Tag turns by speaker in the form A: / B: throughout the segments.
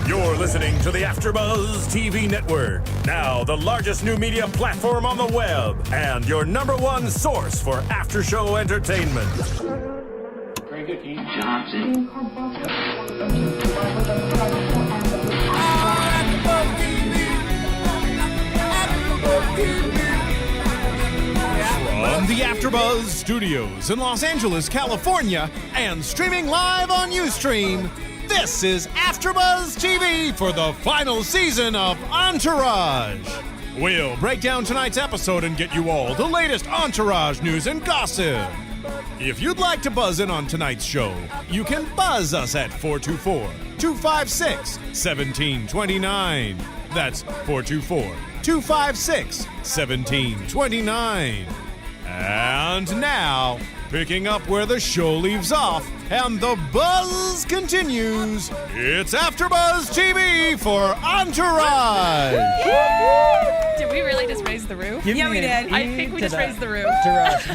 A: You're listening to the AFTERBUZZ TV Network, now the largest new media platform on the web, and your #1 source for after-show entertainment.
B: Very good, Johnson.
C: From the AFTERBUZZ Studios in Los Angeles, California, and streaming live on Ustream, this is AFTERBUZZ TV for the final season of Entourage. We'll break down tonight's episode and get you all the latest Entourage news and gossip. If you'd like to buzz in on tonight's show, you can buzz us at 424-256-1729. That's 424-256-1729. And now, picking up where the show leaves off and the buzz continues, it's AFTERBUZZ TV for Entourage.
D: Did we really just raise the roof?
E: Yeah, we did.
D: I think we just raised the roof.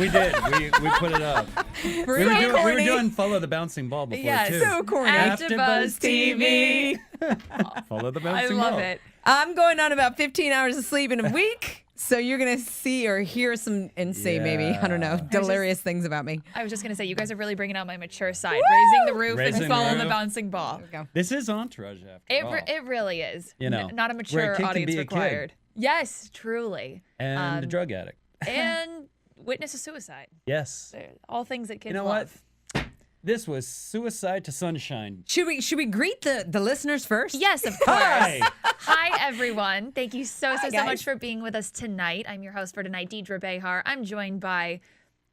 E: We did. We put it up. We were doing follow the bouncing ball before, too.
D: So corny. AFTERBUZZ TV.
E: Follow the bouncing ball.
D: I love it.
F: I'm going on about 15 hours of sleep in a week. So you're going to see or hear some and say maybe, I don't know, delirious things about me.
D: I was just going to say, you guys are really bringing out my mature side. Raising the roof and following the bouncing ball.
E: This is Entourage after all.
D: It really is.
E: You know,
D: not a mature audience required. Yes, truly.
E: And a drug addict.
D: And witness a suicide.
E: Yes.
D: All things that kids
E: You know
D: love.
E: what? This was Suicide to Sunshine.
F: Should we greet the listeners first?
D: Yes, of course.
E: Hi.
D: Hi, everyone. Thank you so
F: guys.
D: much for being with us tonight. I'm your host for tonight, Deidre Behar. I'm joined by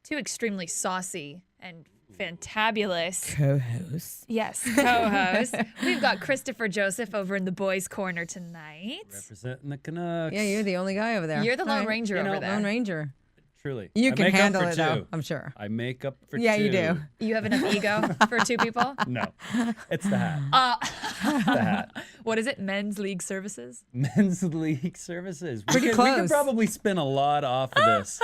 D: two extremely saucy and fantabulous
F: Co-hosts.
D: Yes, co-hosts. We've got Christopher Joseph over in the boys' corner tonight.
E: Representing the Canucks.
F: Yeah, you're the only guy over there.
D: You're the Lone
F: All right.
D: Ranger over there.
F: Lone Ranger.
E: Truly.
F: You
E: I
F: can
E: make up
F: handle
E: for
F: it,
E: two.
F: though, I'm sure.
E: I make up for two.
F: Yeah, you do.
D: You have enough ego for two people?
E: No. It's the hat. The hat.
D: What is it? Men's League Services?
E: Men's League Services.
F: Pretty
E: We
F: close.
E: could probably spin a lot off of this.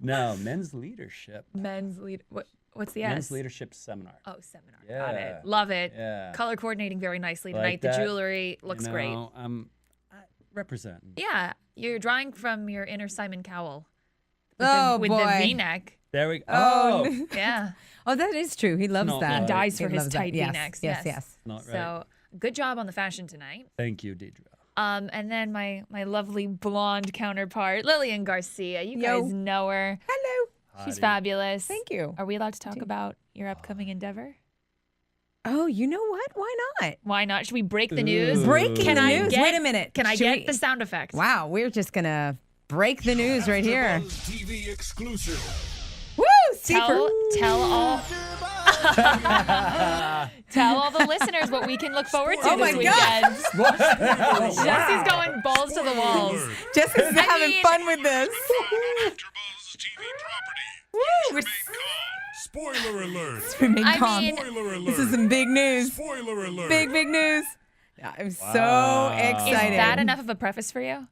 E: No, Men's Leadership.
D: What's the S?
E: Men's Leadership Seminar.
D: Oh, seminar. Got
E: Yeah.
D: it. Love it.
E: Yeah.
D: Color coordinating very nicely tonight.
E: Like
D: The
E: that.
D: jewelry looks great.
E: I'm representing.
D: Yeah, you're drawing from your inner Simon Cowell.
F: boy.
D: With the V-neck.
E: There we go.
F: Oh.
D: Yeah.
F: Oh, that is true. He loves
E: Not
F: that.
E: right.
D: He dies for
F: He
D: his
F: loves that.
D: tight
F: Yes,
D: V-necks.
F: Yes.
E: Not right.
D: So good job on the fashion tonight.
E: Thank you, Deidre.
D: And then my lovely blonde counterpart, Lilian Garcia. You
F: Yo.
D: guys know her.
F: Hello.
D: She's
E: Hottie.
D: fabulous.
F: Thank you.
D: Are we allowed to talk about your upcoming endeavor?
F: Oh, you know what? Why not?
D: Why not? Should we break the news?
E: Ooh.
F: Breaking
D: Can
F: the
D: I
F: news.
D: get-
F: Wait a minute.
D: Can I
F: Should
D: get
F: we-
D: the sound effect?
F: Wow, we're just going to break the news right here.
A: AFTERBUZZ TV exclusive.
F: Woo!
D: Tell all the listeners what we can look forward to
F: Oh my
D: this
F: God.
D: weekend. Jesse's going balls to the walls.
F: Jessica's having
D: mean-
F: fun with this.
A: AFTERBUZZ TV property.
F: Woo! We're
A: Spoiler alert.
F: remain
D: I
F: calm.
D: mean-
A: Spoiler alert.
F: This is some big news.
A: Spoiler alert.
F: Big news. I'm so
E: Wow.
D: Is
F: excited.
D: that enough of a preface for you?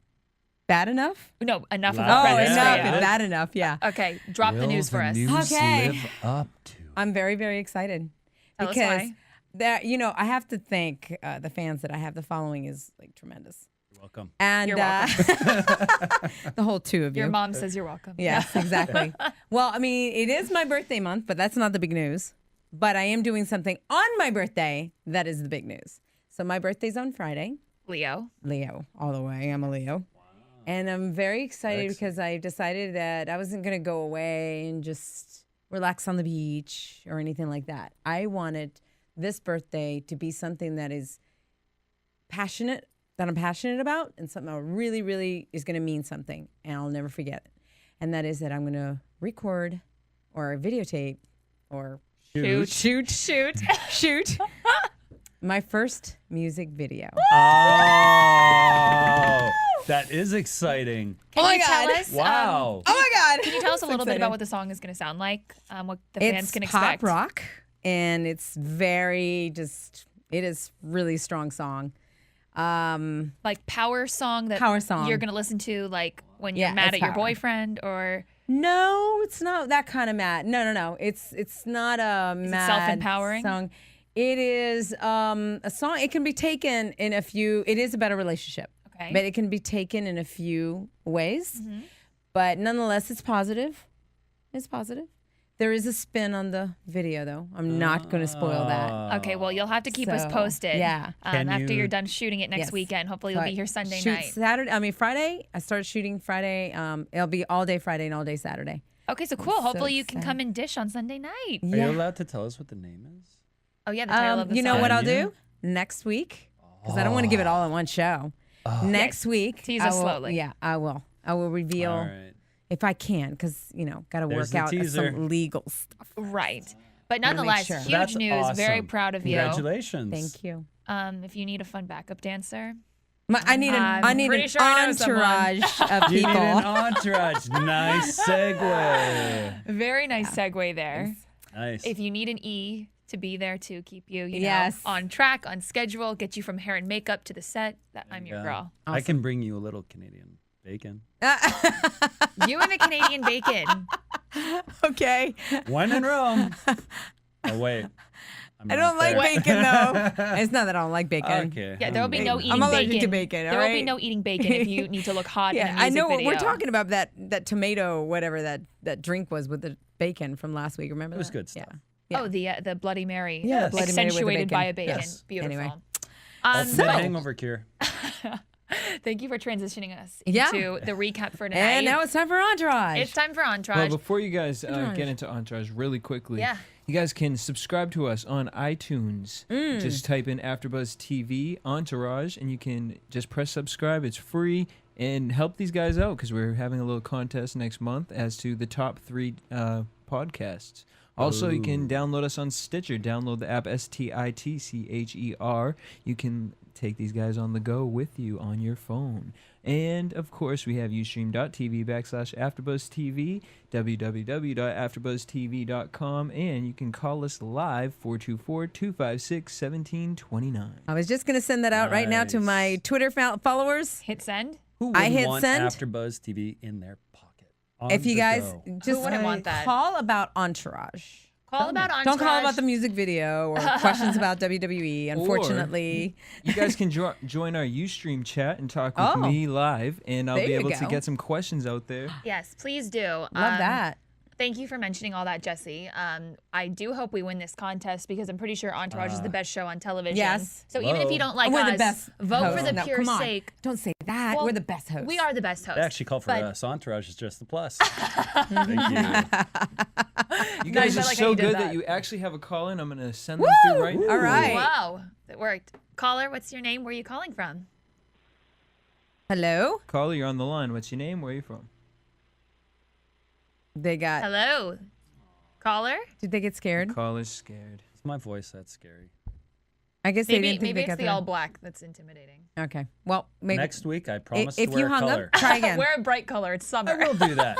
F: Bad enough?
D: No, enough of a
E: Wow.
F: Oh,
D: preface
F: enough.
D: for you.
E: Yeah.
F: Bad enough, yeah.
D: Okay, drop the news for us.
F: Okay.
E: Live up to.
F: I'm very, very excited.
D: Tell us
F: because
D: why.
F: that, I have to thank the fans that I have. The following is like tremendous.
E: You're welcome.
F: And
D: You're welcome.
F: the whole two of you.
D: Your mom says you're welcome.
F: Yes, exactly. Well, I mean, it is my birthday month, but that's not the big news. But I am doing something on my birthday that is the big news. So my birthday's on Friday.
D: Leo.
F: Leo, all the way. I'm a Leo. And I'm very excited because I decided that I wasn't going to go away and just relax on the beach or anything like that. I wanted this birthday to be something that is passionate, that I'm passionate about, and something that really, really is going to mean something, and I'll never forget it. And that is that I'm going to record or videotape or shoot my first music video.
E: Oh, that is exciting.
D: Can
F: Oh my
D: you tell
F: God.
D: us?
E: Wow.
F: Oh my God!
D: Can you tell us a little bit
F: excited.
D: about what the song is going to sound like? What the fans
F: It's
D: can
F: pop
D: expect?
F: rock, and it's very it is really strong song.
D: Like power song that
F: Power song.
D: you're going to listen to like when you're
F: Yeah,
D: mad
F: it's
D: at your
F: power.
D: boyfriend or
F: No, it's not that kind of mad. No. It's not a mad
D: self-empowering?
F: song. It is a song. It can be taken in a few. It is about a relationship.
D: Okay.
F: But it can be taken in a few ways. But nonetheless, it's positive. It's positive. There is a spin on the video, though. I'm not going to spoil that.
D: Okay, well, you'll have to keep us
F: So,
D: posted.
F: yeah.
D: After you're done shooting it next
F: Yes.
D: weekend. Hopefully,
F: So
D: you'll
F: I
D: be here Sunday
F: shoot
D: night.
F: Friday. I started shooting Friday. It'll be all day Friday and all day Saturday.
D: Okay, so cool.
F: so
D: Hopefully, you can
F: excited.
D: come and dish on Sunday night.
E: Are you allowed to tell us what the name is?
D: Oh, yeah, the title of the
F: You know
D: song.
F: what I'll
E: Can you?
F: do next week? Because I don't want to give it all in one show. Next week,
D: Tease
F: I
D: us
F: will-
D: slowly.
F: Yeah, I will. I will reveal
E: All right.
F: if I can, because got to
E: There's
F: work
E: the
F: out
E: teaser.
F: some legal stuff.
D: Right. But
F: Wanna make
D: nonetheless,
F: sure.
D: huge
E: That's
D: news.
E: awesome.
D: Very proud of you.
E: Congratulations.
F: Thank you.
D: If you need a fun backup dancer,
F: I need
D: I'm
F: an
D: pretty sure I know someone.
F: entourage of
E: You
F: people.
E: need an entourage. Nice segue.
D: very nice segue there.
E: Nice.
D: If you need an E to be there to keep you,
F: Yes.
D: on track, on schedule, get you from hair and makeup to the set, I'm your girl.
E: I can bring you a little Canadian bacon.
D: You and the Canadian bacon.
F: Okay.
E: When in Rome. Oh, wait.
F: I don't like bacon, though. It's not that I don't like bacon.
E: Okay.
D: Yeah, there will be no eating
F: I'm allergic
D: bacon.
F: to bacon, all
D: There will be
F: right?
D: no eating bacon if you need to look hot in a
F: Yeah,
D: music
F: I know what
D: video.
F: we're talking about. That tomato, whatever that drink was with the bacon from last week. Remember
E: It was
F: that?
E: good stuff.
F: Yeah.
D: Oh, the Bloody Mary.
F: Yeah, the Bloody Mary with the
D: accentuated by a
F: bacon.
D: bacon.
E: Yes.
D: Beautiful.
F: Anyway.
E: Ultimate
D: but
E: hangover cure.
D: thank you for transitioning us
F: Yeah.
D: into the recap for tonight.
F: And now it's time for Entourage.
D: It's time for Entourage.
G: Well, before you guys get into Entourage really quickly,
D: Yeah.
G: you guys can subscribe to us on iTunes. Just type in AfterBuzz TV Entourage, and you can just press subscribe. It's free, and help these guys out because we're having a little contest next month as to the top 3 podcasts. Also, you can download us on Stitcher. Download the app STITCHER. You can take these guys on the go with you on your phone. And, of course, we have ustream.tv/AfterBuzzTV, www.afterbuzztv.com, and you can call us live 424-256-1729.
F: I was just going to send that out right now to my Twitter followers.
D: Hit send.
E: Who
F: I
E: would
F: hit
E: want
F: send.
E: AfterBuzz TV in their pocket? On
F: If you
E: the
F: guys
E: go.
F: just
D: wouldn't want that?
F: call about Entourage.
D: Call about Entourage.
F: Don't call about the music video or questions about WWE. Unfortunately,
G: You guys can join our Ustream chat and talk with me live, and I'll
F: There
G: be
F: you
G: able to
F: go.
G: get some questions out there.
D: Yes, please do.
F: love that.
D: Thank you for mentioning all that, Jesse. I do hope we win this contest because I'm pretty sure Entourage is the best show on television.
F: Yes.
D: So even if you don't like
F: We're
D: us,
F: the best.
D: vote
F: hosts.
D: for the
F: No,
D: pure
F: come on.
D: sake.
F: Don't say that.
D: Well,
F: We're the best hosts.
D: We are the best hosts.
E: They actually call for
D: but
E: us. Entourage is just the plus. Thank you.
G: You guys
D: Nice, I
G: are
D: like how
G: so
D: you did
G: good
D: that.
G: that you actually have a call in. I'm going to send them through right now.
F: All right.
D: Wow, that worked. Caller, what's your name? Where are you calling from?
F: Hello.
G: Caller, you're on the line. What's your name? Where are you from?
F: They got.
D: Hello, caller.
F: Did they get scared?
G: Caller's scared.
E: It's my voice that's scary.
F: I guess they
D: Maybe
F: didn't think they
D: it's
F: got
D: the
F: that.
D: all black that's intimidating.
F: Okay. Well, maybe
E: Next week, I promise
F: if
E: to wear
F: you hung
E: color.
F: up, try again.
D: Wear a bright color. It's summer.
E: I will do that.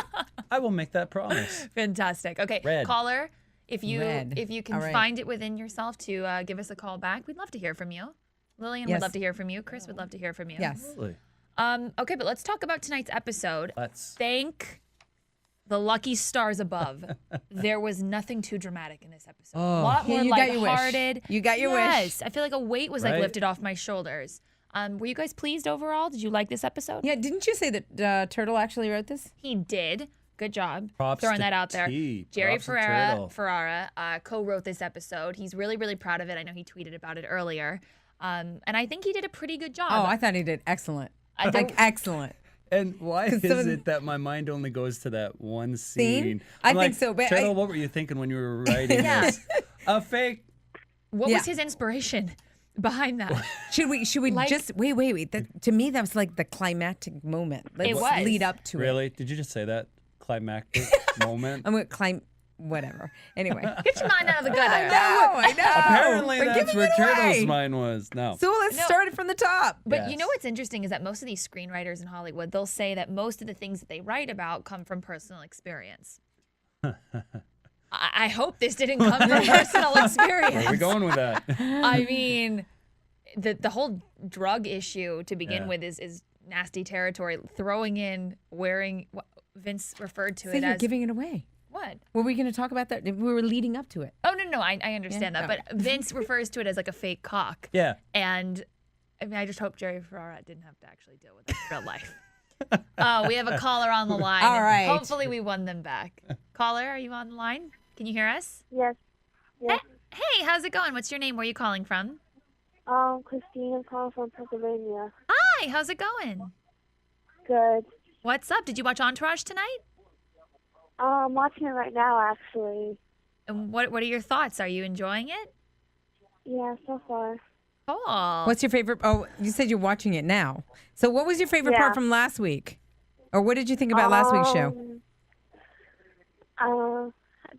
E: I will make that promise.
D: Fantastic. Okay,
E: Red.
D: caller. If you
F: Red.
D: can
F: All right.
D: find it within yourself to give us a call back, we'd love to hear from you. Lilian
F: Yes.
D: would love to hear from you. Chris would love to hear from you.
F: Yes.
E: Really?
D: Okay, but let's talk about tonight's episode.
E: Let's.
D: Thank the lucky stars above. There was nothing too dramatic in this episode.
F: Oh.
D: A lot more
F: You got your wish.
D: lighthearted.
F: You got your wish.
D: Yes, I feel like a weight was like
E: Right.
D: lifted off my shoulders. Were you guys pleased overall? Did you like this episode?
F: Yeah. Didn't you say that Turtle actually wrote this?
D: He did. Good job.
E: Props
D: Throwing
E: to
D: that out there.
E: T.
D: Jerry
E: Props to Turtle.
D: Ferrara co-wrote this episode. He's really, really proud of it. I know he tweeted about it earlier. And I think he did a pretty good job.
F: Oh, I thought he did excellent.
D: I think-
F: excellent.
E: And why
F: 'Cause
E: is
F: some of
E: it that my mind only goes to that one scene?
F: I
E: I'm
F: think
E: like,
F: so, but
E: Turtle,
F: I-
E: what were you thinking when you were writing
D: Yeah.
E: this? A fake.
D: What
F: Yeah.
D: was his inspiration behind that?
F: Should we
D: Like-
F: just wait? That, to me, that was like the climactic moment. Let's
D: was.
F: lead up to it.
E: Really? Did you just say that? Climactic moment?
F: I'm gonna climb. Whatever. Anyway.
D: Get your mind out of the gutter.
F: I know.
E: Apparently,
F: We're
E: that's
F: giving
E: where
F: it away.
E: Turtle's mind was. No.
F: So let's start it from the top.
D: But you know
E: Yes.
D: what's interesting is that most of these screenwriters in Hollywood, they'll say that most of the things that they write about come from personal experience. I hope this didn't come from personal experience.
E: Where are we going with that?
D: I mean, the whole drug issue to begin
E: Yeah.
D: with is nasty territory. Throwing in wearing what Vince referred to
F: So
D: it
F: you're
D: as
F: giving it away.
D: What?
F: Were we going to talk about that? We were leading up to it.
D: Oh, no, I understand that. But Vince refers to it as like a fake cock.
E: Yeah.
D: And I mean, I just hope Jerry Ferrara didn't have to actually deal with that in real life. We have a caller on the line.
F: All right.
D: Hopefully we won them back. Caller, are you on the line? Can you hear us?
H: Yes. Yes.
D: Hey, how's it going? What's your name? Where are you calling from?
H: Christine, I'm calling from Pennsylvania.
D: Hi, how's it going?
H: Good.
D: What's up? Did you watch Entourage tonight?
H: I'm watching it right now, actually.
D: And what are your thoughts? Are you enjoying it?
H: Yeah, so far.
D: Cool.
F: What's your favorite? Oh, you said you're watching it now. So what was your favorite part from last week? Or what did you think about last week's show?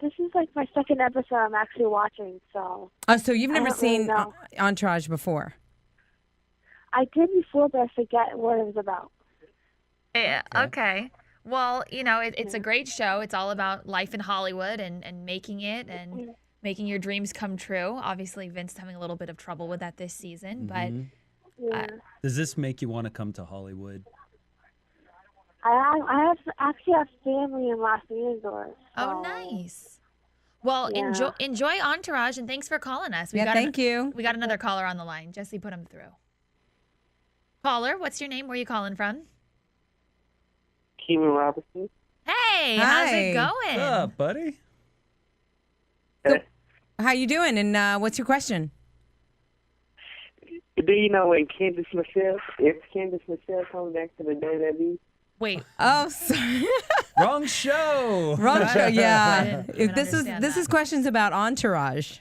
H: This is like my second episode I'm actually watching, so.
F: Oh, so you've never
H: don't really
F: seen
H: know.
F: Entourage before?
H: I did before, but I forget what it was about.
D: Yeah, okay. Well, you know, it's a great show. It's all about life in Hollywood and making it and making your dreams come true. Obviously, Vince having a little bit of trouble with that this season, but
H: Yeah.
E: Does this make you want to come to Hollywood?
H: I actually have family in Los Angeles.
D: oh,
H: so-
D: nice. Well,
H: Yeah.
D: enjoy Entourage, and thanks for calling us.
F: Thank you.
D: We got another caller on the line. Jesse, put him through. Caller, what's your name? Where are you calling from?
B: Keeman Robertson.
D: Hey, how's it
F: Hi.
D: going?
E: What's up, buddy?
F: How you doing? And what's your question?
B: Do you know when Candice Michelle, if Candice Michelle comes back to the WWE?
D: Wait,
F: Oh, sorry.
E: Wrong show.
F: Wrong show.
D: I
F: Yeah.
D: didn't even
F: This is
D: understand that.
F: questions about Entourage.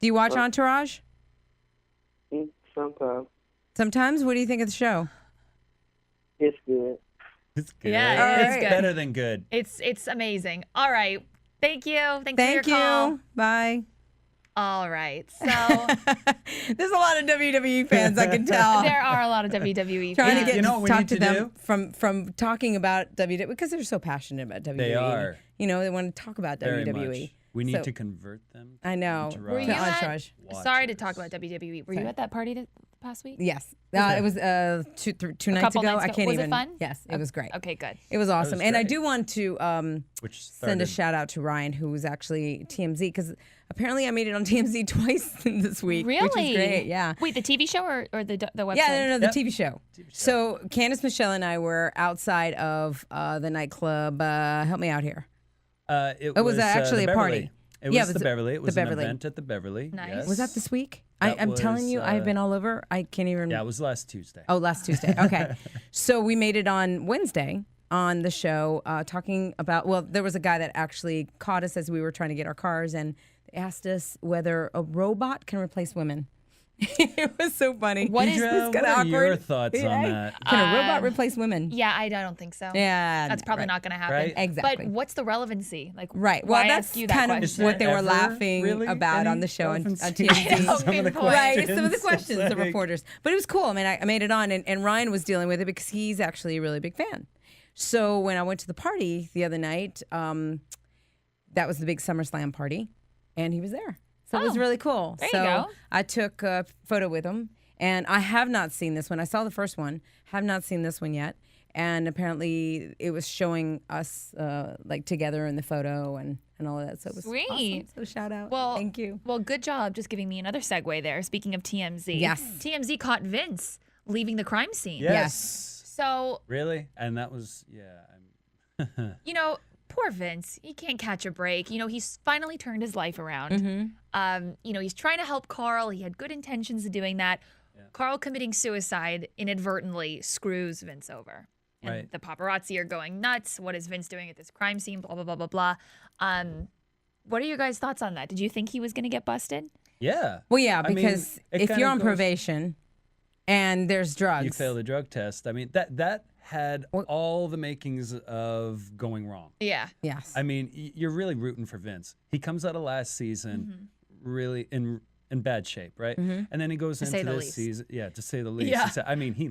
F: Do you watch Entourage?
B: Sometimes.
F: Sometimes. What do you think of the show?
B: It's good.
E: It's good.
D: Yeah,
F: it's
E: it's
F: good.
E: better than good.
D: it's amazing. All right. Thank you. Thanks
F: Thank
D: for your call.
F: you. Bye.
D: All right. So
F: There's a lot of WWE fans, I can tell.
D: there are a lot of WWE
F: Trying
D: fans.
F: to get
E: You know what we
F: talk
E: need
F: to
E: to
F: them
E: do?
F: from talking about WWE because they're so passionate about WWE.
E: They are.
F: You know, they want to talk about
E: Very
F: WWE.
E: much. We need
F: So-
E: to convert them.
F: I know.
E: Entourage.
D: Were
F: To
D: you at-
F: Entourage.
D: Sorry to talk about WWE. Were you
F: Sorry.
D: at that party the past week?
F: Yes. It was two nights
D: couple
F: ago.
D: nights
F: I
D: ago.
F: can't
D: Was
F: even.
D: it fun?
F: Yes, it was great.
D: Okay, good.
F: It was awesome.
E: was
F: And I
E: great.
F: do want to
E: Which
F: send a
E: started-
F: shout out to Ryan, who was actually TMZ, because apparently I made it on TMZ twice this week.
D: Really?
F: Which is great. Yeah.
D: Wait, the TV show or the website?
F: Yeah, no, the
E: Yep.
F: TV show. So Candice Michelle and I were outside of the nightclub. Help me out here.
E: It
F: was
E: was
F: actually
E: the
F: a party.
E: Beverly. It
F: Yeah,
E: was the Beverly. It
F: the
E: was
F: Beverly.
E: an event at the Beverly.
D: Nice.
E: Yes.
F: Was that this week?
E: That
F: I'm telling
E: was,
F: you, I've been all over. I can't even.
E: Yeah, it was last Tuesday.
F: Oh, last Tuesday. Okay. So we made it on Wednesday on the show talking about, well, there was a guy that actually caught us as we were trying to get our cars and asked us whether a robot can replace women. It was so funny.
D: What is
E: Deidre,
F: this?
E: what
F: Kinda
E: are your
F: awkward.
E: thoughts on that?
F: Can a robot replace women?
D: Yeah, I don't think so.
F: Yeah.
D: That's probably
F: right.
D: not going to happen.
E: Right.
F: Exactly.
D: But what's the relevancy? Like,
F: Right. Well,
D: why
F: that's
D: ask you that
F: kind of
D: question?
F: what they were
E: Ever
F: laughing
E: really
F: about on
E: any
F: the show on
E: relevancy?
F: TMZ.
D: know,
E: Some of the
D: good point.
F: Right, some of the questions, the
E: Like-
F: reporters. But it was cool. I mean, I made it on, and Ryan was dealing with it because he's actually a really big fan. So when I went to the party the other night, that was the big SummerSlam party, and he was there. So it was
D: Oh,
F: really cool.
D: there you
F: So
D: go.
F: I took a photo with him, and I have not seen this one. I saw the first one, have not seen this one yet. And apparently it was showing us like together in the photo and all of that. So it was
D: Sweet.
F: awesome. So shout out.
D: Well,
F: Thank you.
D: Well, good job just giving me another segue there. Speaking of TMZ.
F: Yes.
D: TMZ caught Vince leaving the crime scene.
E: Yes.
D: So,
E: Really? And that was, yeah.
D: you know, poor Vince. He can't catch a break. You know, he's finally turned his life around.
F: Mm-hmm.
D: You know, he's trying to help Carl. He had good intentions of doing that. Carl committing suicide inadvertently screws Vince over. And
E: Right.
D: the paparazzi are going nuts. What is Vince doing at this crime scene? Blah, blah, blah, blah, blah. What are your guys' thoughts on that? Did you think he was going to get busted?
E: Yeah.
F: Well, yeah,
E: I mean,
F: because
E: it
F: if
E: kinda
F: you're on
E: goes-
F: probation and there's drugs,
E: You fail the drug test. I mean, that had all the makings of going wrong.
D: Yeah.
F: yes,
E: I mean, you're really rooting for Vince. He comes out of last season really in bad shape, right? And then he goes
D: say
E: into
D: the
E: this
D: least.
E: season, yeah, to say the least.
D: Yeah.
E: I mean, he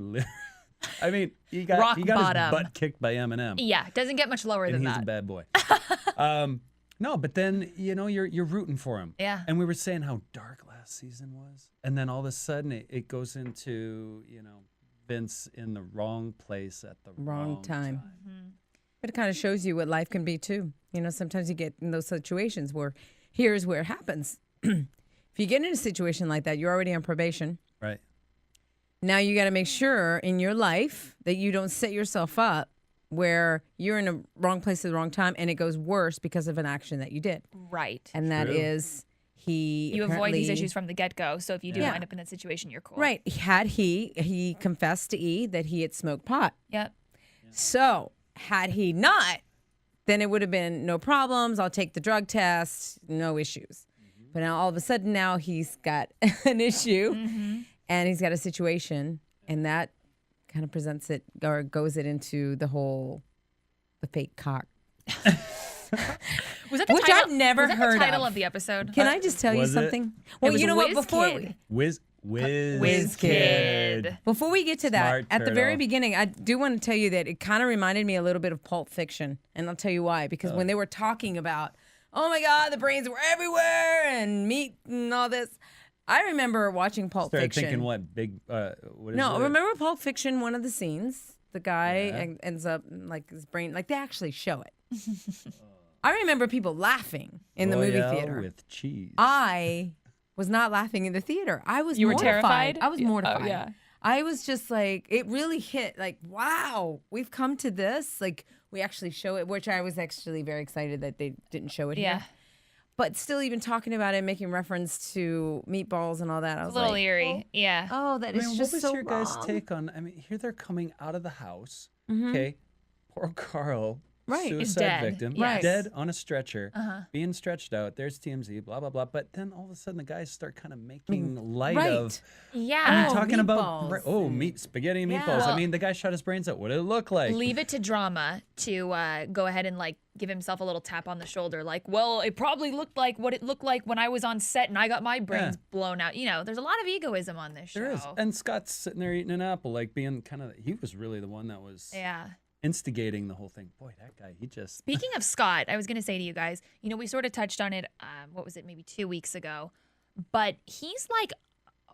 E: he
D: Rock
E: got
D: bottom.
E: his butt kicked by Eminem.
D: Yeah. Doesn't get much lower
E: And
D: than
E: he's
D: that.
E: a bad boy. No, but then you're rooting for him.
D: Yeah.
E: And we were saying how dark last season was, and then all of a sudden it goes into Vince in the wrong place at the
F: wrong time. But it kind of shows you what life can be too. You know, sometimes you get in those situations where here's where it happens. If you get in a situation like that, you're already on probation.
E: Right.
F: Now you got to make sure in your life that you don't set yourself up where you're in the wrong place at the wrong time and it goes worse because of an action that you did.
D: Right.
F: And that
E: True.
F: is
D: You avoid these
F: apparently-
D: issues from the get-go. So if you do
F: Yeah.
D: wind up in that situation, you're cool.
F: Right. He confessed to E that he had smoked pot.
D: Yep.
F: So had he not, then it would have been no problems. I'll take the drug test, no issues. But now all of a sudden now he's got an issue and he's got a situation, and that kind of presents it or goes it into the fake cock.
D: Was that the
F: Which
D: title?
F: I've never
D: was that
F: heard
D: the title
F: of.
D: of the episode?
F: Can I just tell you
E: Was it?
F: something? Well,
D: was
F: you know what?
D: Whiz
F: Before
D: Kid.
E: Whiz
D: Kid.
F: Before we get to that,
E: Smart
F: at the very
E: turtle.
F: beginning, I do want to tell you that it kind of reminded me a little bit of Pulp Fiction. And I'll tell you why. Because when they were talking about, oh my God, the brains were everywhere and meat and all this, I remember watching Pulp
E: Started
F: Fiction.
E: thinking what is
F: No,
E: it?
F: remember Pulp Fiction, one of the scenes, the guy ends up like his brain, like they actually show it. I remember people laughing in the movie
E: Royale
F: theater.
E: with cheese.
F: I was not laughing in the theater. I was
D: You were
F: mortified.
D: terrified?
F: I was
D: Yeah. Oh,
F: mortified.
D: yeah.
F: I was just like, it really hit like, wow, we've come to this. Like, we actually show it, which I was actually very excited that they didn't show it
D: Yeah.
F: here. But still, even talking about it, making reference to meatballs and all that, I was
D: A little
F: like,
D: eerie. Yeah.
F: oh, that
E: I
F: is
E: mean,
F: just
E: what was
F: so
E: your guys'
F: wrong.
E: take on? I mean, here they're coming out of the house.
F: Mm-hmm.
E: Okay, poor Carl,
F: Right.
D: Is
E: suicide
D: dead.
E: victim,
D: Yes.
E: dead on a stretcher,
D: Uh-huh.
E: being stretched out. There's TMZ, blah blah blah. But then all of a sudden, the guys start kind of making light
F: Right.
E: of.
D: Yeah.
E: I mean,
F: Oh,
E: talking about
F: meatballs.
E: meat, spaghetti and
F: Yeah.
E: meatballs.
D: Well-
E: I mean, the guy shot his brains out. What did it look like?
D: Leave it to drama to go ahead and like give himself a little tap on the shoulder. Like, well, it probably looked like what it looked like when I was on set and I got my brains blown out. You know, there's a lot of egoism on this show.
E: There is, and Scott's sitting there eating an apple, like being kind of. He was really the one that was
D: Yeah.
E: instigating the whole thing. Boy, that guy, he just.
D: Speaking of Scott, I was going to say to you guys, you know, we sort of touched on it, what was it, maybe 2 weeks ago, but he's like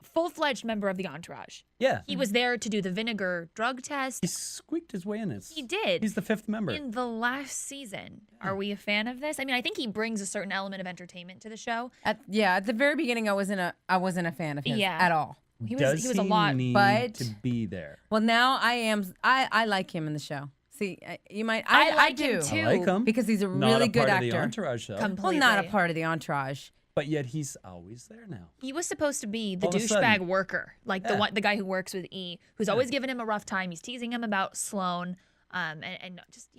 D: a full-fledged member of the Entourage.
E: Yeah,
D: He was there to do the vinegar drug test.
E: he squeaked his way in.
D: He did.
E: He's the fifth member.
D: In the last season. Are we a fan of this? I mean, I think he brings a certain element of entertainment to the show.
F: At the very beginning, I wasn't a fan of his
D: Yeah.
F: at all.
D: He
E: Does
D: was a lot,
E: need
F: but-
E: to be there?
F: Well, now I am. I like him in the show. See, you might.
D: I
F: I
D: like
F: do
D: him too.
E: I like him
F: because he's a
E: Not
F: really
E: a
F: good
E: part of the
F: actor.
E: entourage, though.
F: Well,
D: completely.
F: not a part of the entourage.
E: But yet he's always there now.
D: He was supposed to be the
E: All of a sudden.
D: douchebag worker, like the guy who works with E, who's always giving him a rough time. He's teasing him about Sloan, and just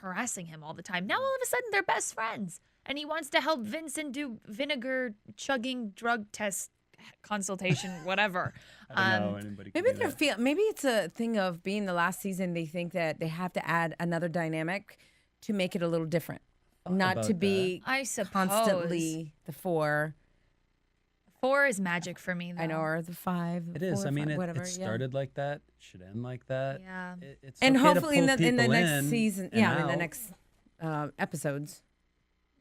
D: harassing him all the time. Now all of a sudden they're best friends, and he wants to help Vincent do vinegar chugging drug test consultation, whatever.
E: I don't know anybody. Can
F: Maybe
E: do
F: they're
E: that.
F: maybe it's a thing of being the last season. They think that they have to add another dynamic to make it a little different, not
E: about
F: to be
D: I suppose
F: constantly the 4.
D: 4 is magic for me, though.
F: I know, or the 5.
E: It is.
F: 4,
E: I mean,
F: 5,
E: it,
F: whatever.
E: it started like that. Should end like that.
D: Yeah.
E: It's
F: and
E: okay to
F: hopefully in
E: pull
F: the
E: people
F: next
E: in
F: season,
E: and
F: in the
E: out.
F: next episodes.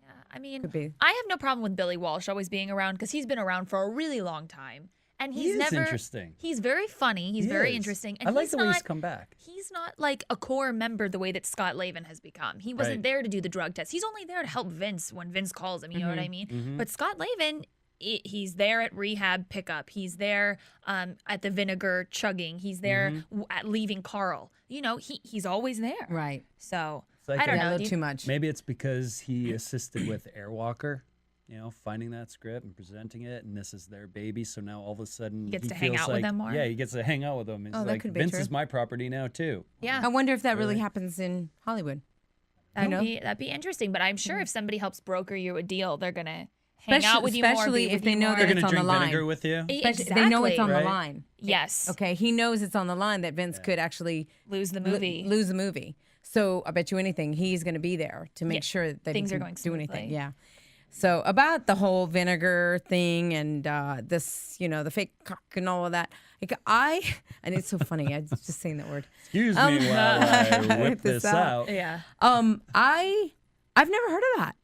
D: Yeah, I mean,
F: Could be.
D: I have no problem with Billy Walsh always being around because he's been around for a really long time, and
E: He
D: he's
E: is
D: never
E: interesting.
D: He's very funny. He's
E: He
D: very
E: is.
D: interesting, and
E: I like
D: he's
E: the way
D: not,
E: he's come back.
D: He's not like a core member the way that Scott Lavin has become. He wasn't
E: Right.
D: there to do the drug test. He's only there to help Vince when Vince calls him. You know what I mean? But Scott Lavin. He's there at rehab pickup. He's there at the vinegar chugging. He's there at leaving Carl. He's always there.
F: Right.
D: So
E: It's like
D: I don't
F: Yeah,
D: know.
F: a
D: Do
F: little
D: you-
F: too much.
E: Maybe it's because he assisted with Airwalker, finding that script and presenting it, and this is their baby. So now all of a sudden
D: He gets
E: he
D: to hang
E: feels
D: out with
E: like,
D: them more?
E: Yeah, he gets to hang out with them. He's
F: Oh, that
E: like,
F: could be
E: Vince
F: true.
E: is my property now too.
D: Yeah.
F: I wonder if that really happens in Hollywood.
D: That'd be interesting, but I'm sure if somebody helps broker you a deal, they're gonna hang out with you more.
F: especially
D: be
F: if
D: with
F: they
D: you
F: know
D: more.
F: that
E: They're
F: it's
E: gonna
F: on the
E: drink
F: line.
E: vinegar with you.
F: Especially- They know it's on
E: Right.
F: the line.
D: Yes.
F: Okay, he knows it's on the line that Vince could actually
D: Lose the movie.
F: lose the movie. So I bet you anything, he's going to be there to make
D: Yeah,
F: sure that
D: things
F: he
D: are
F: can
D: going
F: do anything.
D: smoothly.
F: Yeah. So about the whole vinegar thing and this, the fake cock and all of that. And it's so funny. I was just saying that word.
E: Excuse me while I whip this out.
D: Yeah.
F: I've never heard of that.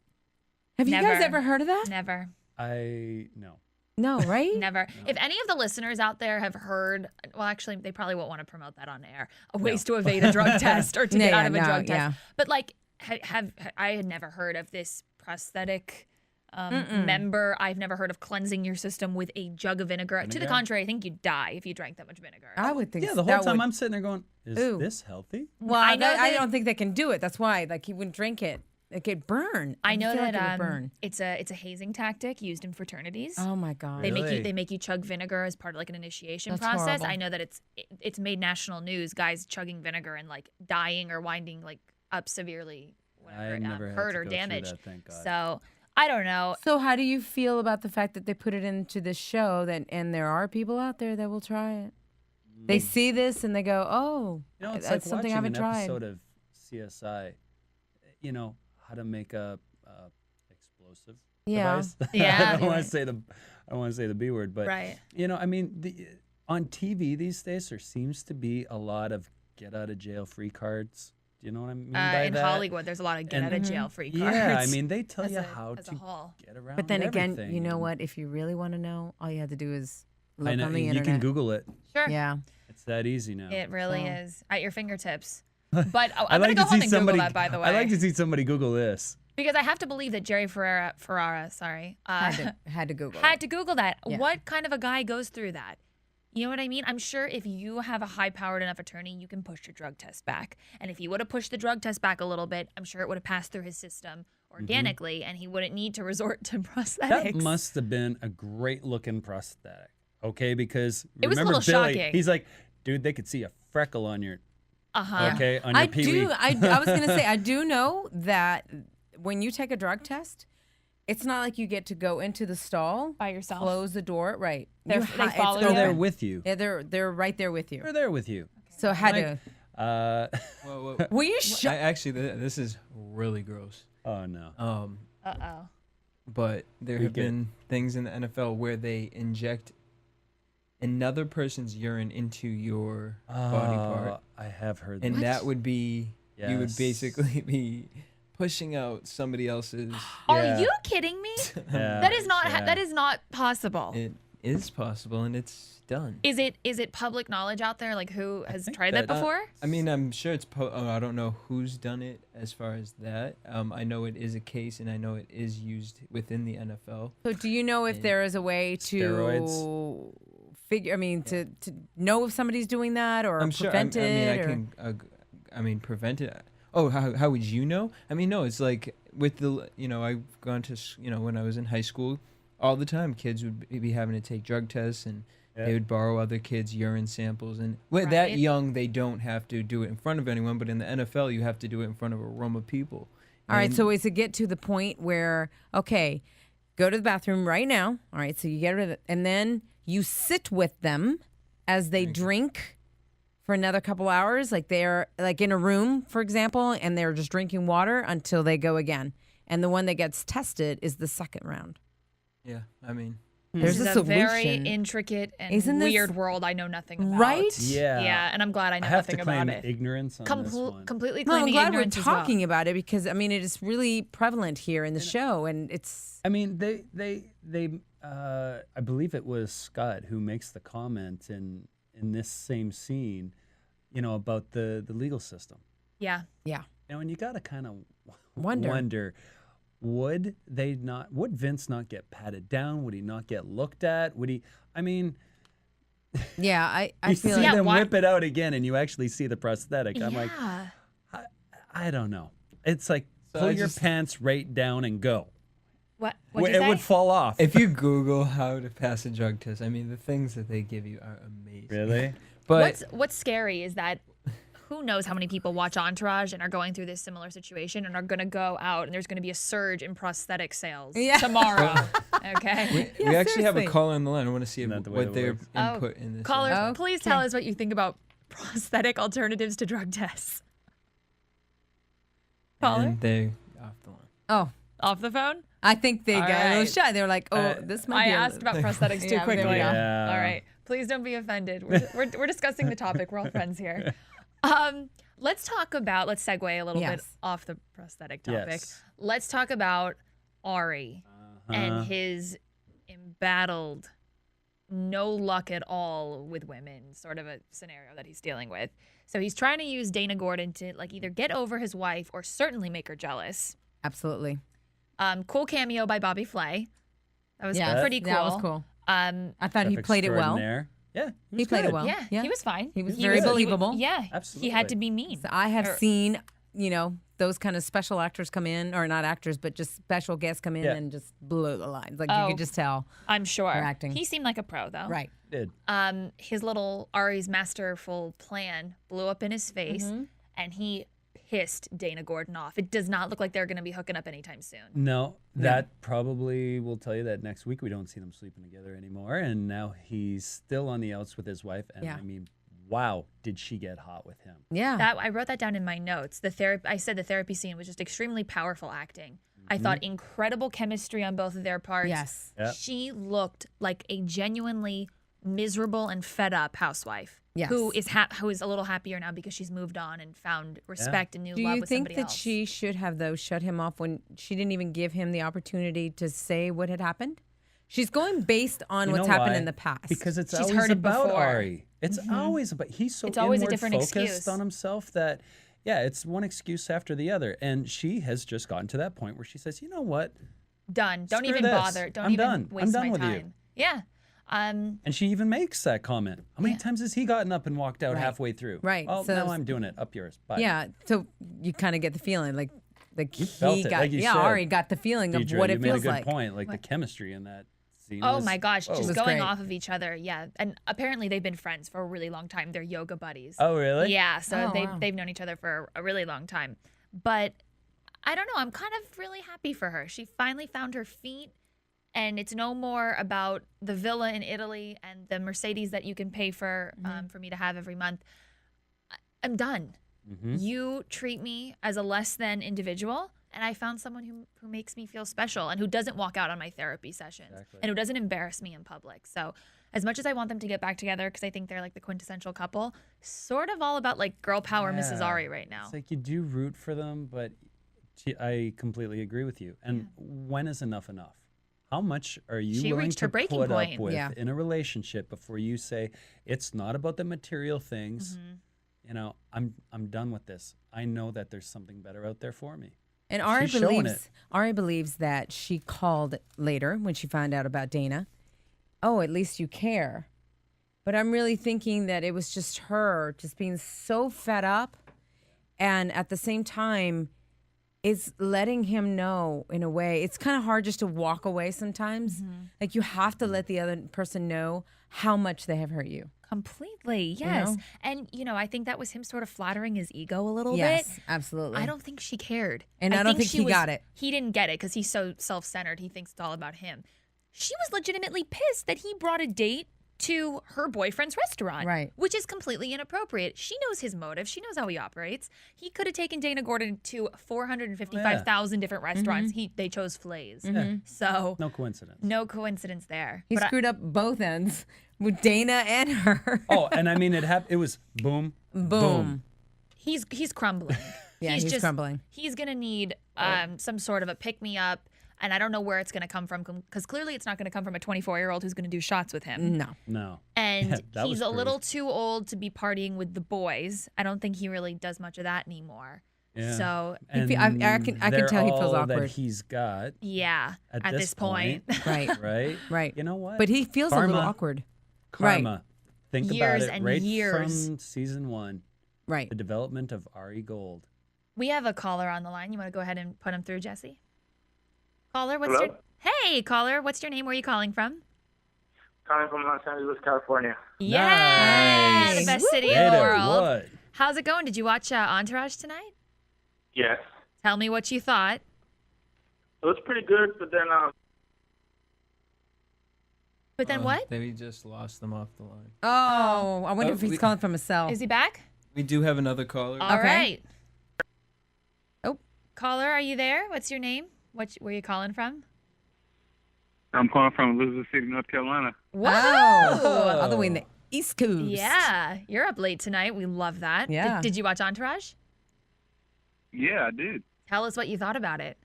F: Have you guys
D: Never.
F: ever heard of that?
D: Never.
E: No.
F: No, right?
D: Never. If any of the listeners out there have heard, well, actually, they probably won't want to promote that on air. Ways to evade a drug test or to get out of a drug test. But like, I had never heard of this prosthetic member. I've never heard of cleansing your system with a jug of vinegar. To the contrary, I think you'd die if you drank that much vinegar.
F: I would think.
E: Yeah, the whole time I'm sitting there going, "Is this healthy?"
F: Well, I don't think they can do it. That's why, like, he wouldn't drink it. It could burn.
D: I know
F: feel
D: that
F: like it would burn.
D: it's a hazing tactic used in fraternities.
F: Oh my god!
D: They make you chug vinegar as part of like an initiation process.
F: Horrible.
D: I know that it's made national news. Guys chugging vinegar and like dying or winding like up severely, whatever, hurt or damaged. So I don't know.
F: So how do you feel about the fact that they put it into this show and there are people out there that will try it? They see this and they go, "Oh,
E: it's
F: that's
E: like
F: something I haven't
E: an
F: tried."
E: Episode of CSI, how to make a explosive device.
D: Yeah.
E: I don't want to say the B word, but
D: right.
E: I mean, on TV these days there seems to be a lot of get out of jail free cards. Do you know what I mean by
D: in
E: that?
D: Hollywood, there's a lot of get out of jail free cards.
E: Yeah, I mean, they tell you how to get around.
F: But then again,
E: everything.
F: you know what? If you really want to know, all you have to do is look on the internet.
E: You can Google it.
D: Sure.
F: Yeah.
E: It's that easy now.
D: It really is at your fingertips. But I'm going to go home and Google that, by the way.
E: I like to see somebody Google this.
D: Because I have to believe that Jerry Ferrara,
F: had to Google
D: that.
F: Yeah.
D: What kind of a guy goes through that? You know what I mean? I'm sure if you have a high-powered enough attorney, you can push your drug test back. And if he would have pushed the drug test back a little bit, I'm sure it would have passed through his system organically, and he wouldn't need to resort to prosthetics.
E: That must have been a great-looking prosthetic, okay? Because
D: it was
E: remember
D: a little
E: Billy,
D: shocking.
E: he's like, dude, they could see a freckle on your, okay, on your
F: I
E: pee-wee.
F: I was gonna say I do know that when you take a drug test, it's not like you get to go into the stall
D: by yourself,
F: close the door, right?
D: They follow you.
E: They're with you.
F: Yeah, they're right there with you.
E: They're there with you.
F: So how to?
G: Whoa.
F: Were you
G: actually, this is really gross.
E: Oh no.
G: But there have been things in the NFL where they inject another person's urine into your body part.
E: I have heard that.
G: And that would be, you would basically be pushing out somebody else's.
D: Are you kidding me? That is not possible.
G: It is possible, and it's done.
D: Is it public knowledge out there? Like, who has tried that before?
G: I mean, I'm sure it's. I don't know who's done it as far as that. I know it is a case, and I know it is used within the NFL.
F: So, do you know if there is a way to to know if somebody's doing that or prevent it?
G: I mean, prevent it. Oh, how would you know? I mean, no, it's like with the, I've gone to, when I was in high school, all the time kids would be having to take drug tests, and they would borrow other kids' urine samples. And when that young, they don't have to do it in front of anyone, but in the NFL, you have to do it in front of a room of people.
F: All right, so is it get to the point where, okay, go to the bathroom right now. All right, so you get rid of it, and then you sit with them as they drink for another couple hours, like they're like in a room, for example, and they're just drinking water until they go again. And the one that gets tested is the second round.
G: Yeah, I mean,
F: there's
D: this
F: a
D: is
F: solution.
D: a very intricate and weird world I know nothing about.
F: Right?
E: Yeah.
D: Yeah, and I'm glad I know nothing about it.
E: Ignorance on this one.
D: Completely
F: No, I'm
D: claiming
F: glad we're
D: ignorance as well.
F: talking about it because, I mean, it is really prevalent here in the show, and it's...
E: I mean, they I believe it was Scott who makes the comment in this same scene, about the legal system.
D: Yeah.
F: Yeah.
E: And you got to kind of
F: wonder,
E: would Vince not get patted down? Would he not get looked at? Would he, I mean...
F: Yeah, I
E: you
F: feel
E: see
F: like...
E: them whip it out again and you actually see the prosthetic. I'm like, I don't know. It's like, pull your pants right down and go.
D: What'd you
E: It
D: say?
E: would fall off.
G: if you Google how to pass a drug test, I mean, the things that they give you are amazing.
E: Really?
G: But
D: What's scary is that who knows how many people watch Entourage and are going through this similar situation and are going to go out and there's going to be a surge in prosthetic sales tomorrow. Okay.
G: we actually have a
F: seriously.
G: caller on the line. I want to see
E: Not the way
G: what
E: it
G: their
E: works.
G: input in this.
D: Caller,
G: is.
D: please tell us what you think about prosthetic alternatives to drug tests. Caller?
G: And they off the line.
F: Oh,
D: Off the phone?
F: I think they
D: All
F: got a little
D: right.
F: shy. They were like, oh, this might
D: I
F: be
D: asked about prosthetics too
F: Yeah, there
D: quickly.
F: we go.
E: Yeah.
D: All right. Please don't be offended. We're discussing the topic. We're all friends here. Let's segue a little bit off the prosthetic topic.
E: Yes.
D: Let's talk about Ari and his battled, no luck at all with women, sort of a scenario that he's dealing with. So he's trying to use Dana Gordon to like either get over his wife or certainly make her jealous.
F: Absolutely.
D: Cool cameo by Bobby Flay. That was pretty cool.
F: That was cool. I thought he played it well.
E: Yeah,
F: he played it well.
D: Yeah, he was fine.
F: He was very believable.
D: Yeah,
E: absolutely.
D: He had to be mean.
F: So I have seen, those kind of special actors come in, or not actors, but just special guests come in and just blow the lines. Like you could just tell.
D: I'm sure.
F: They're acting.
D: He seemed like a pro, though.
F: Right.
E: Did.
D: His little Ari's masterful plan blew up in his face, and he pissed Dana Gordon off. It does not look like they're going to be hooking up anytime soon.
E: No, that probably will tell you that next week we don't see them sleeping together anymore. And now he's still on the outs with his wife. And I mean, wow, did she get hot with him?
F: Yeah.
D: I wrote that down in my notes. I said the therapy scene was just extremely powerful acting. I thought incredible chemistry on both of their parts.
F: Yes.
E: Yep.
D: She looked like a genuinely miserable and fed up housewife.
F: Yes.
D: Who is a little happier now because she's moved on and found respect and new
F: Do
D: love
F: you
D: with
F: think
D: somebody
F: that
D: else.
F: she should have, though, shut him off when she didn't even give him the opportunity to say what had happened? She's going based on what's happened in the past.
E: Because it's
D: She's
E: always
D: heard it
E: about
D: before.
E: Ari. It's always about, he's so
D: It's always a
E: inward
D: different
E: focused
D: excuse.
E: on himself that, it's one excuse after the other. And she has just gotten to that point where she says, you know what?
D: Done. Don't
E: Screw
D: even
E: this.
D: bother. Don't
E: I'm
D: even
E: done. I'm
D: waste
E: done
D: my
E: with you.
D: time. Yeah.
E: And she even makes that comment. How many times has he gotten up and walked out halfway through?
F: Right.
E: Oh,
F: So-
E: now I'm doing it. Up yours. Bye.
F: Yeah, so you kind of get the feeling like
E: You felt
F: he
E: it,
F: got,
E: like you said.
F: Ari got the feeling
E: Deidre,
F: of what
E: you
F: it
E: made a
F: feels
E: good
F: like.
E: point. Like the chemistry in that scene.
D: Oh
E: was-
D: my gosh,
E: whoa.
D: just
F: was
D: going
F: great.
D: off of each other. Yeah. And apparently they've been friends for a really long time. They're yoga buddies.
E: Oh, really?
D: Yeah, so
F: Oh, wow.
D: they've known each other for a really long time. But I don't know, I'm kind of really happy for her. She finally found her feet, and it's no more about the villa in Italy and the Mercedes that you can pay for me to have every month. I'm done. You treat me as a less than individual, and I found someone who makes me feel special and who doesn't walk out on my therapy sessions and who doesn't embarrass me in public. So as much as I want them to get back together because I think they're like the quintessential couple, sort of all about like girl power Mrs. Ari right now.
E: It's like you do root for them, but I completely agree with you. And when is enough enough? How much are you
D: She
E: willing
D: reached
E: to
D: her breaking
E: put
D: point.
E: up with
F: Yeah.
E: in a relationship before you say it's not about the material things? You know, I'm done with this. I know that there's something better out there for me.
F: And Ari
E: She's showing
F: believes that she called later when she found out about Dana. Oh, at least you care. But I'm really thinking that it was just her just being so fed up, and at the same time is letting him know in a way. It's kind of hard just to walk away sometimes. Like you have to let the other person know how much they have hurt you.
D: Completely, yes.
F: know?
D: And, I think that was him sort of flattering his ego a little bit.
F: Yes, absolutely.
D: I don't think she cared.
F: And I don't think he got it.
D: He didn't get it because he's so self-centered. He thinks it's all about him. She was legitimately pissed that he brought a date to her boyfriend's restaurant.
F: Right.
D: Which is completely inappropriate. She knows his motive. She knows how he operates. He could have taken Dana Gordon to 455,000 different restaurants. They chose Flay's. So
E: No coincidence.
D: no coincidence there.
F: He
D: But
F: screwed up both ends with Dana and her.
E: Oh, and I mean, it was boom,
F: Boom.
D: he's crumbling.
F: Yeah, he's crumbling.
D: He's gonna need some sort of a pick me up, and I don't know where it's gonna come from because clearly it's not gonna come from a 24-year-old who's gonna do shots with him.
F: No.
D: And
E: Yeah, that
D: he's
E: was
D: a little
E: proved.
D: too old to be partying with the boys. I don't think he really does much of that anymore.
E: Yeah.
D: So
E: And
F: I can tell he feels
E: they're all
F: awkward.
E: That he's got
D: yeah,
E: at,
D: at this point,
F: Right.
E: right?
F: Right.
E: You know what?
F: But he feels a little
E: Karma.
F: awkward.
E: Karma. Think
D: Years
E: about it.
D: and
E: Right
D: years.
E: from season 1,
F: Right.
E: the development of Ari Gold.
D: we have a caller on the line. You want to go ahead and put him through, Jesse? Caller, what's
I: Hello?
D: your Hey, caller, what's your name? Where are you calling from?
I: Calling from Los Angeles, California.
D: Yeah,
F: Nice.
D: the best city in
E: Hey
D: the
E: there,
D: world.
E: what?
D: How's it going? Did you watch Entourage tonight?
I: Yes.
D: Tell me what you thought.
I: It was pretty good, but then
D: But then what?
G: Then we just lost them off the line.
F: Oh, I wonder
G: Oh,
F: if he's
G: we-
F: calling from a cell.
D: Is he back?
G: We do have another caller.
D: All
F: Okay.
D: right.
F: Oh.
D: Caller, are you there? What's your name? Where you calling from?
I: I'm calling from Elizabeth City, North Carolina.
F: Oh, all the way in the East Coast.
D: Yeah, you're up late tonight. We love that.
F: Yeah.
D: Did you watch Entourage?
I: Yeah, I did.
D: Tell us what you thought about it.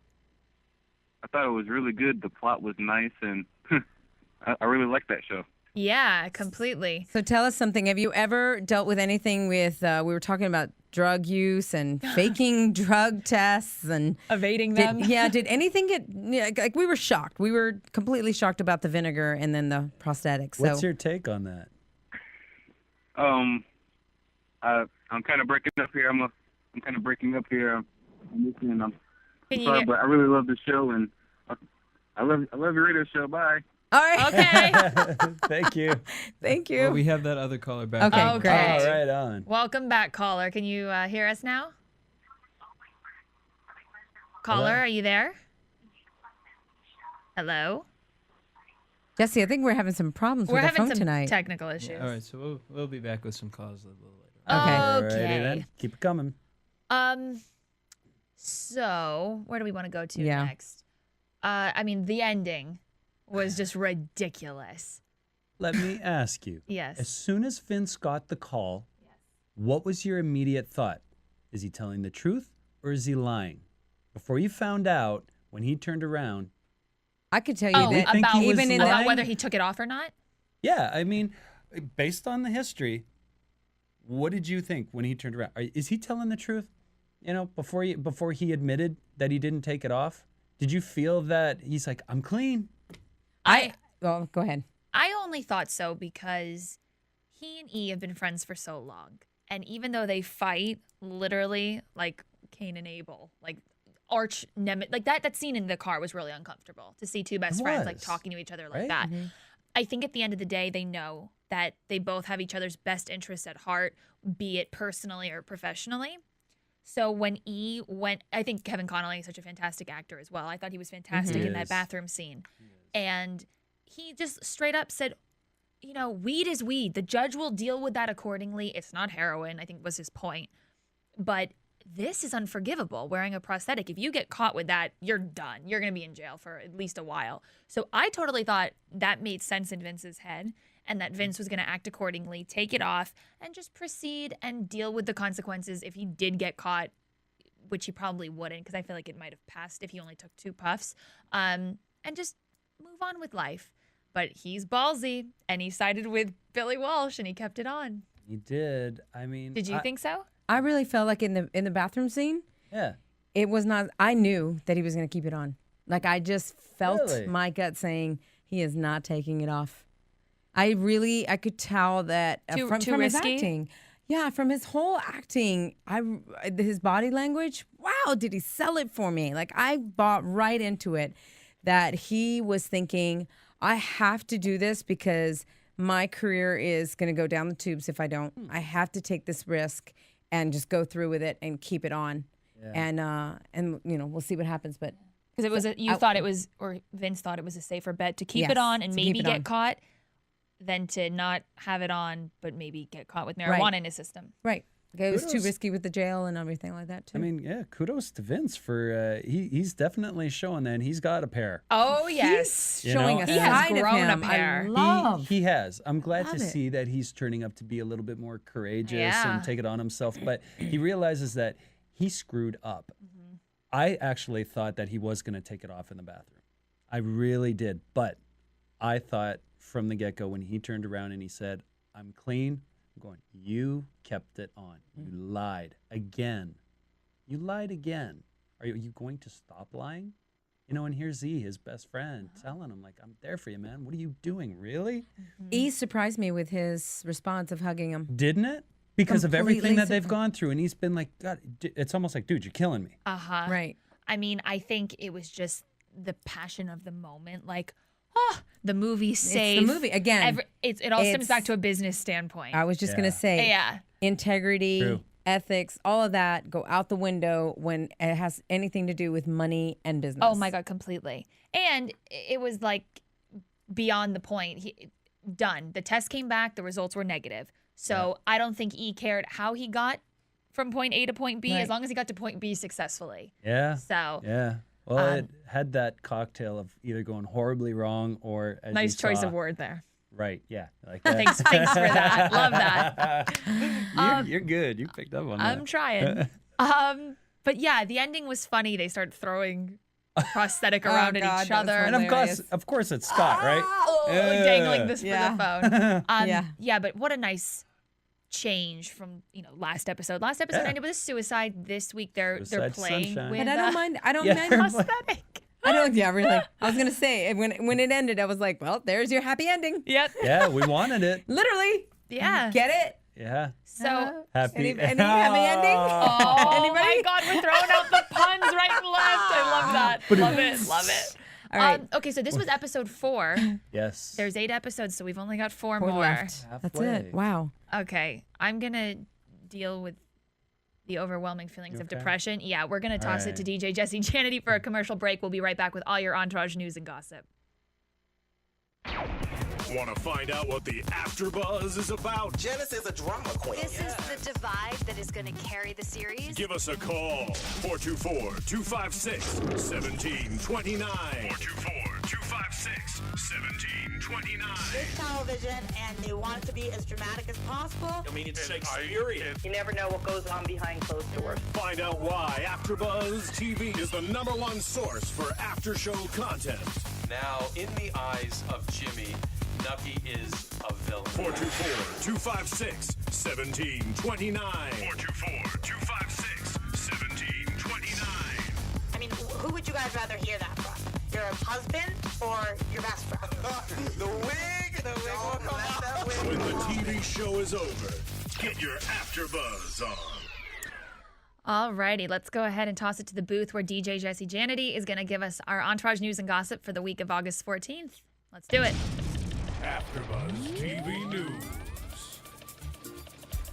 I: I thought it was really good. The plot was nice, and I really like that show.
D: Yeah, completely.
F: So tell us something. Have you ever dealt with anything with, we were talking about drug use and faking drug tests and
D: Evading them?
F: did anything like we were shocked. We were completely shocked about the vinegar and then the prosthetics.
E: What's
F: so
E: your take on that?
I: I'm kind of breaking up here. I'm kind of breaking up here. I'm listening. I'm
D: Can you
I: sorry,
D: get-
I: but I really love the show, and I love your radio show. Bye.
F: all right.
D: Okay.
E: Thank you.
F: Thank you.
G: Well, we have that other caller back.
F: Okay,
G: on.
F: great.
E: All right, on.
D: Welcome back, caller. Can you hear us now? Caller,
E: Hello?
D: are you there? Hello?
F: Jesse, I think we're having some problems
D: We're
F: with the
D: having
F: phone
D: some
F: tonight.
D: technical issues.
G: Yeah, all right, so we'll be back with some calls a little later.
F: Okay.
E: Alrighty
D: Okay.
E: then. Keep it coming.
D: So where do we want to go to
F: Yeah.
D: next? I mean, the ending was just ridiculous.
E: Let me ask you.
D: Yes.
E: As soon as Vince got the call, what was your immediate thought? Is he telling the truth or is he lying? Before you found out, when he turned around,
F: I could tell you
D: Oh,
F: that
E: think
D: about,
E: he was
F: even in
D: about
E: lying?
D: whether he took it off or not?
E: yeah, I mean, based on the history, what did you think when he turned around? Is he telling the truth? You know, before he admitted that he didn't take it off, did you feel that he's like, I'm clean?
F: well, go ahead.
D: I only thought so because he and E have been friends for so long. And even though they fight literally like Cain and Abel, like arch nemesis, like that scene in the car was really uncomfortable to see two best
E: It
D: friends like
E: was,
D: talking to each other like
E: right?
D: that. I think at the end of the day, they know that they both have each other's best interests at heart, be it personally or professionally. So when E went, I think Kevin Connolly is such a fantastic actor as well. I thought he was fantastic in that
E: Yes.
D: bathroom scene. And he just straight up said, you know, weed is weed. The judge will deal with that accordingly. It's not heroin, I think was his point. But this is unforgivable, wearing a prosthetic. If you get caught with that, you're done. You're going to be in jail for at least a while. So I totally thought that made sense in Vince's head and that Vince was going to act accordingly, take it off, and just proceed and deal with the consequences if he did get caught, which he probably wouldn't because I feel like it might have passed if he only took 2 puffs, and just move on with life. But he's ballsy, and he sided with Billy Walsh, and he kept it on.
E: He did. I mean,
D: Did you think so?
F: I really felt like in the bathroom scene,
E: Yeah.
F: it was not. I knew that he was going to keep it on. Like I just felt
E: Really?
F: my gut saying he is not taking it off. I could tell that
D: Too
F: from his
D: risky?
F: acting. Yeah, from his whole acting, his body language. Wow, did he sell it for me? Like I bought right into it that he was thinking, I have to do this because my career is going to go down the tubes if I don't. I have to take this risk and just go through with it and keep it on.
E: Yeah.
F: And you know, we'll see what happens. But
D: Because it was thought it was, or Vince thought it was a safer bet to keep
F: Yes,
D: it on and
F: to
D: maybe
F: keep it
D: get
F: on.
D: caught than to not have it on, but maybe get caught with marijuana
F: Right.
D: in his system.
F: right, okay, it was too
E: Kudos.
F: risky with the jail and everything like that too.
E: I mean, yeah, kudos to Vince for he's definitely showing that he's got a pair.
D: Oh, yes.
E: You
F: showing
E: know,
F: a
E: He has
F: side of
D: grown a
F: him.
D: pair.
F: I
D: He-
F: love.
E: He has. I'm glad to
F: Love it.
E: see that he's turning up to be a little bit more courageous
D: Yeah.
E: and take it on himself. But he realizes that he screwed up. I actually thought that he was going to take it off in the bathroom. I really did. But I thought from the get-go when he turned around and he said, I'm clean, I'm going, you kept it on. You lied again. You lied again. Are you going to stop lying? You know, and here's Z, his best friend, telling him, like, I'm there for you, man. What are you doing? Really?
F: E surprised me with his response of hugging him.
E: Didn't it? Because of everything
F: Completely
E: that they've
F: surprised.
E: gone through. And he's been like, God, it's almost like, dude, you're killing me.
D: Uh-huh.
F: Right.
D: I mean, I think it was just the passion of the moment. Like, the movie's safe.
F: It's the movie again.
D: It all stems
F: it's-
D: back to a business standpoint.
F: I was just gonna
E: Yeah.
F: say,
D: Yeah.
F: integrity,
E: True.
F: ethics, all of that go out the window when it has anything to do with money and business.
D: Oh my God, completely. And it was like beyond the point. Done. The test came back. The results were negative. So I don't think E cared how he got from point A to point B,
F: Right.
D: as long as he got to point B successfully.
E: Yeah.
D: So
E: Yeah. Well, it had that cocktail of either going horribly wrong or as
D: nice
E: you
D: choice
E: saw-
D: of word there.
E: Right. Yeah. Like that.
D: Thanks for that. Love that.
E: You're good. You picked up on
D: I'm
E: that.
D: trying. But yeah, the ending was funny. They start throwing prosthetic around
F: God,
D: each
F: that was
D: other.
E: And of course, it's Scott, right?
D: Dangling this
F: Yeah.
D: for the phone.
F: Yeah.
D: But what a nice change from last episode. Last episode ended with a suicide. This week they're
E: Suicide
D: playing
E: Sunshine.
D: with
F: But I don't mind. I don't
E: Yeah,
F: mind.
E: they're
D: prosthetic.
F: I don't. Yeah, really. I was gonna say when it ended, I was like, well, there's your happy ending.
D: Yep.
E: Yeah, we wanted it.
F: Literally.
D: Yeah.
F: Get it?
E: Yeah.
D: So.
E: Happy.
F: Any happy ending?
D: Oh
F: Anybody?
D: my God, we're throwing out the puns right and left. I love that. Love it. Love it.
F: All right.
D: Okay, so this was episode 4.
E: Yes.
D: There's 8 episodes, so we've only got 4
F: Four
D: more.
F: left. That's it. Wow.
D: Okay, I'm gonna deal with the overwhelming feelings of
E: okay?
D: depression. Yeah, we're gonna toss it to DJ Jesse Janity for a commercial break. We'll be right back with all your Entourage news and gossip.
A: Want to find out what the AfterBuzz is about?
J: Janice is a drama queen.
K: This is the divide that is going to carry the series.
A: Give us a call. 424-256-1729. 424-256-1729.
J: It's television, and they want it to be as dramatic as possible.
A: I mean, it's Shakespearean.
B: You never know what goes on behind closed doors.
A: Find out why AfterBuzz TV is the #1 source for after-show content.
L: Now, in the eyes of Jimmy, Nucky is a villain.
A: 424-256-1729. 424-256-1729.
J: I mean, who would you guys rather hear that from? Your husband or your best friend?
L: The wig will come out.
A: When the TV show is over, get your AfterBuzz on.
D: Alrighty, let's go ahead and toss it to the booth where DJ Jesse Janity is gonna give us our Entourage news and gossip for the week of August 14th. Let's do it.
A: AfterBuzz TV News.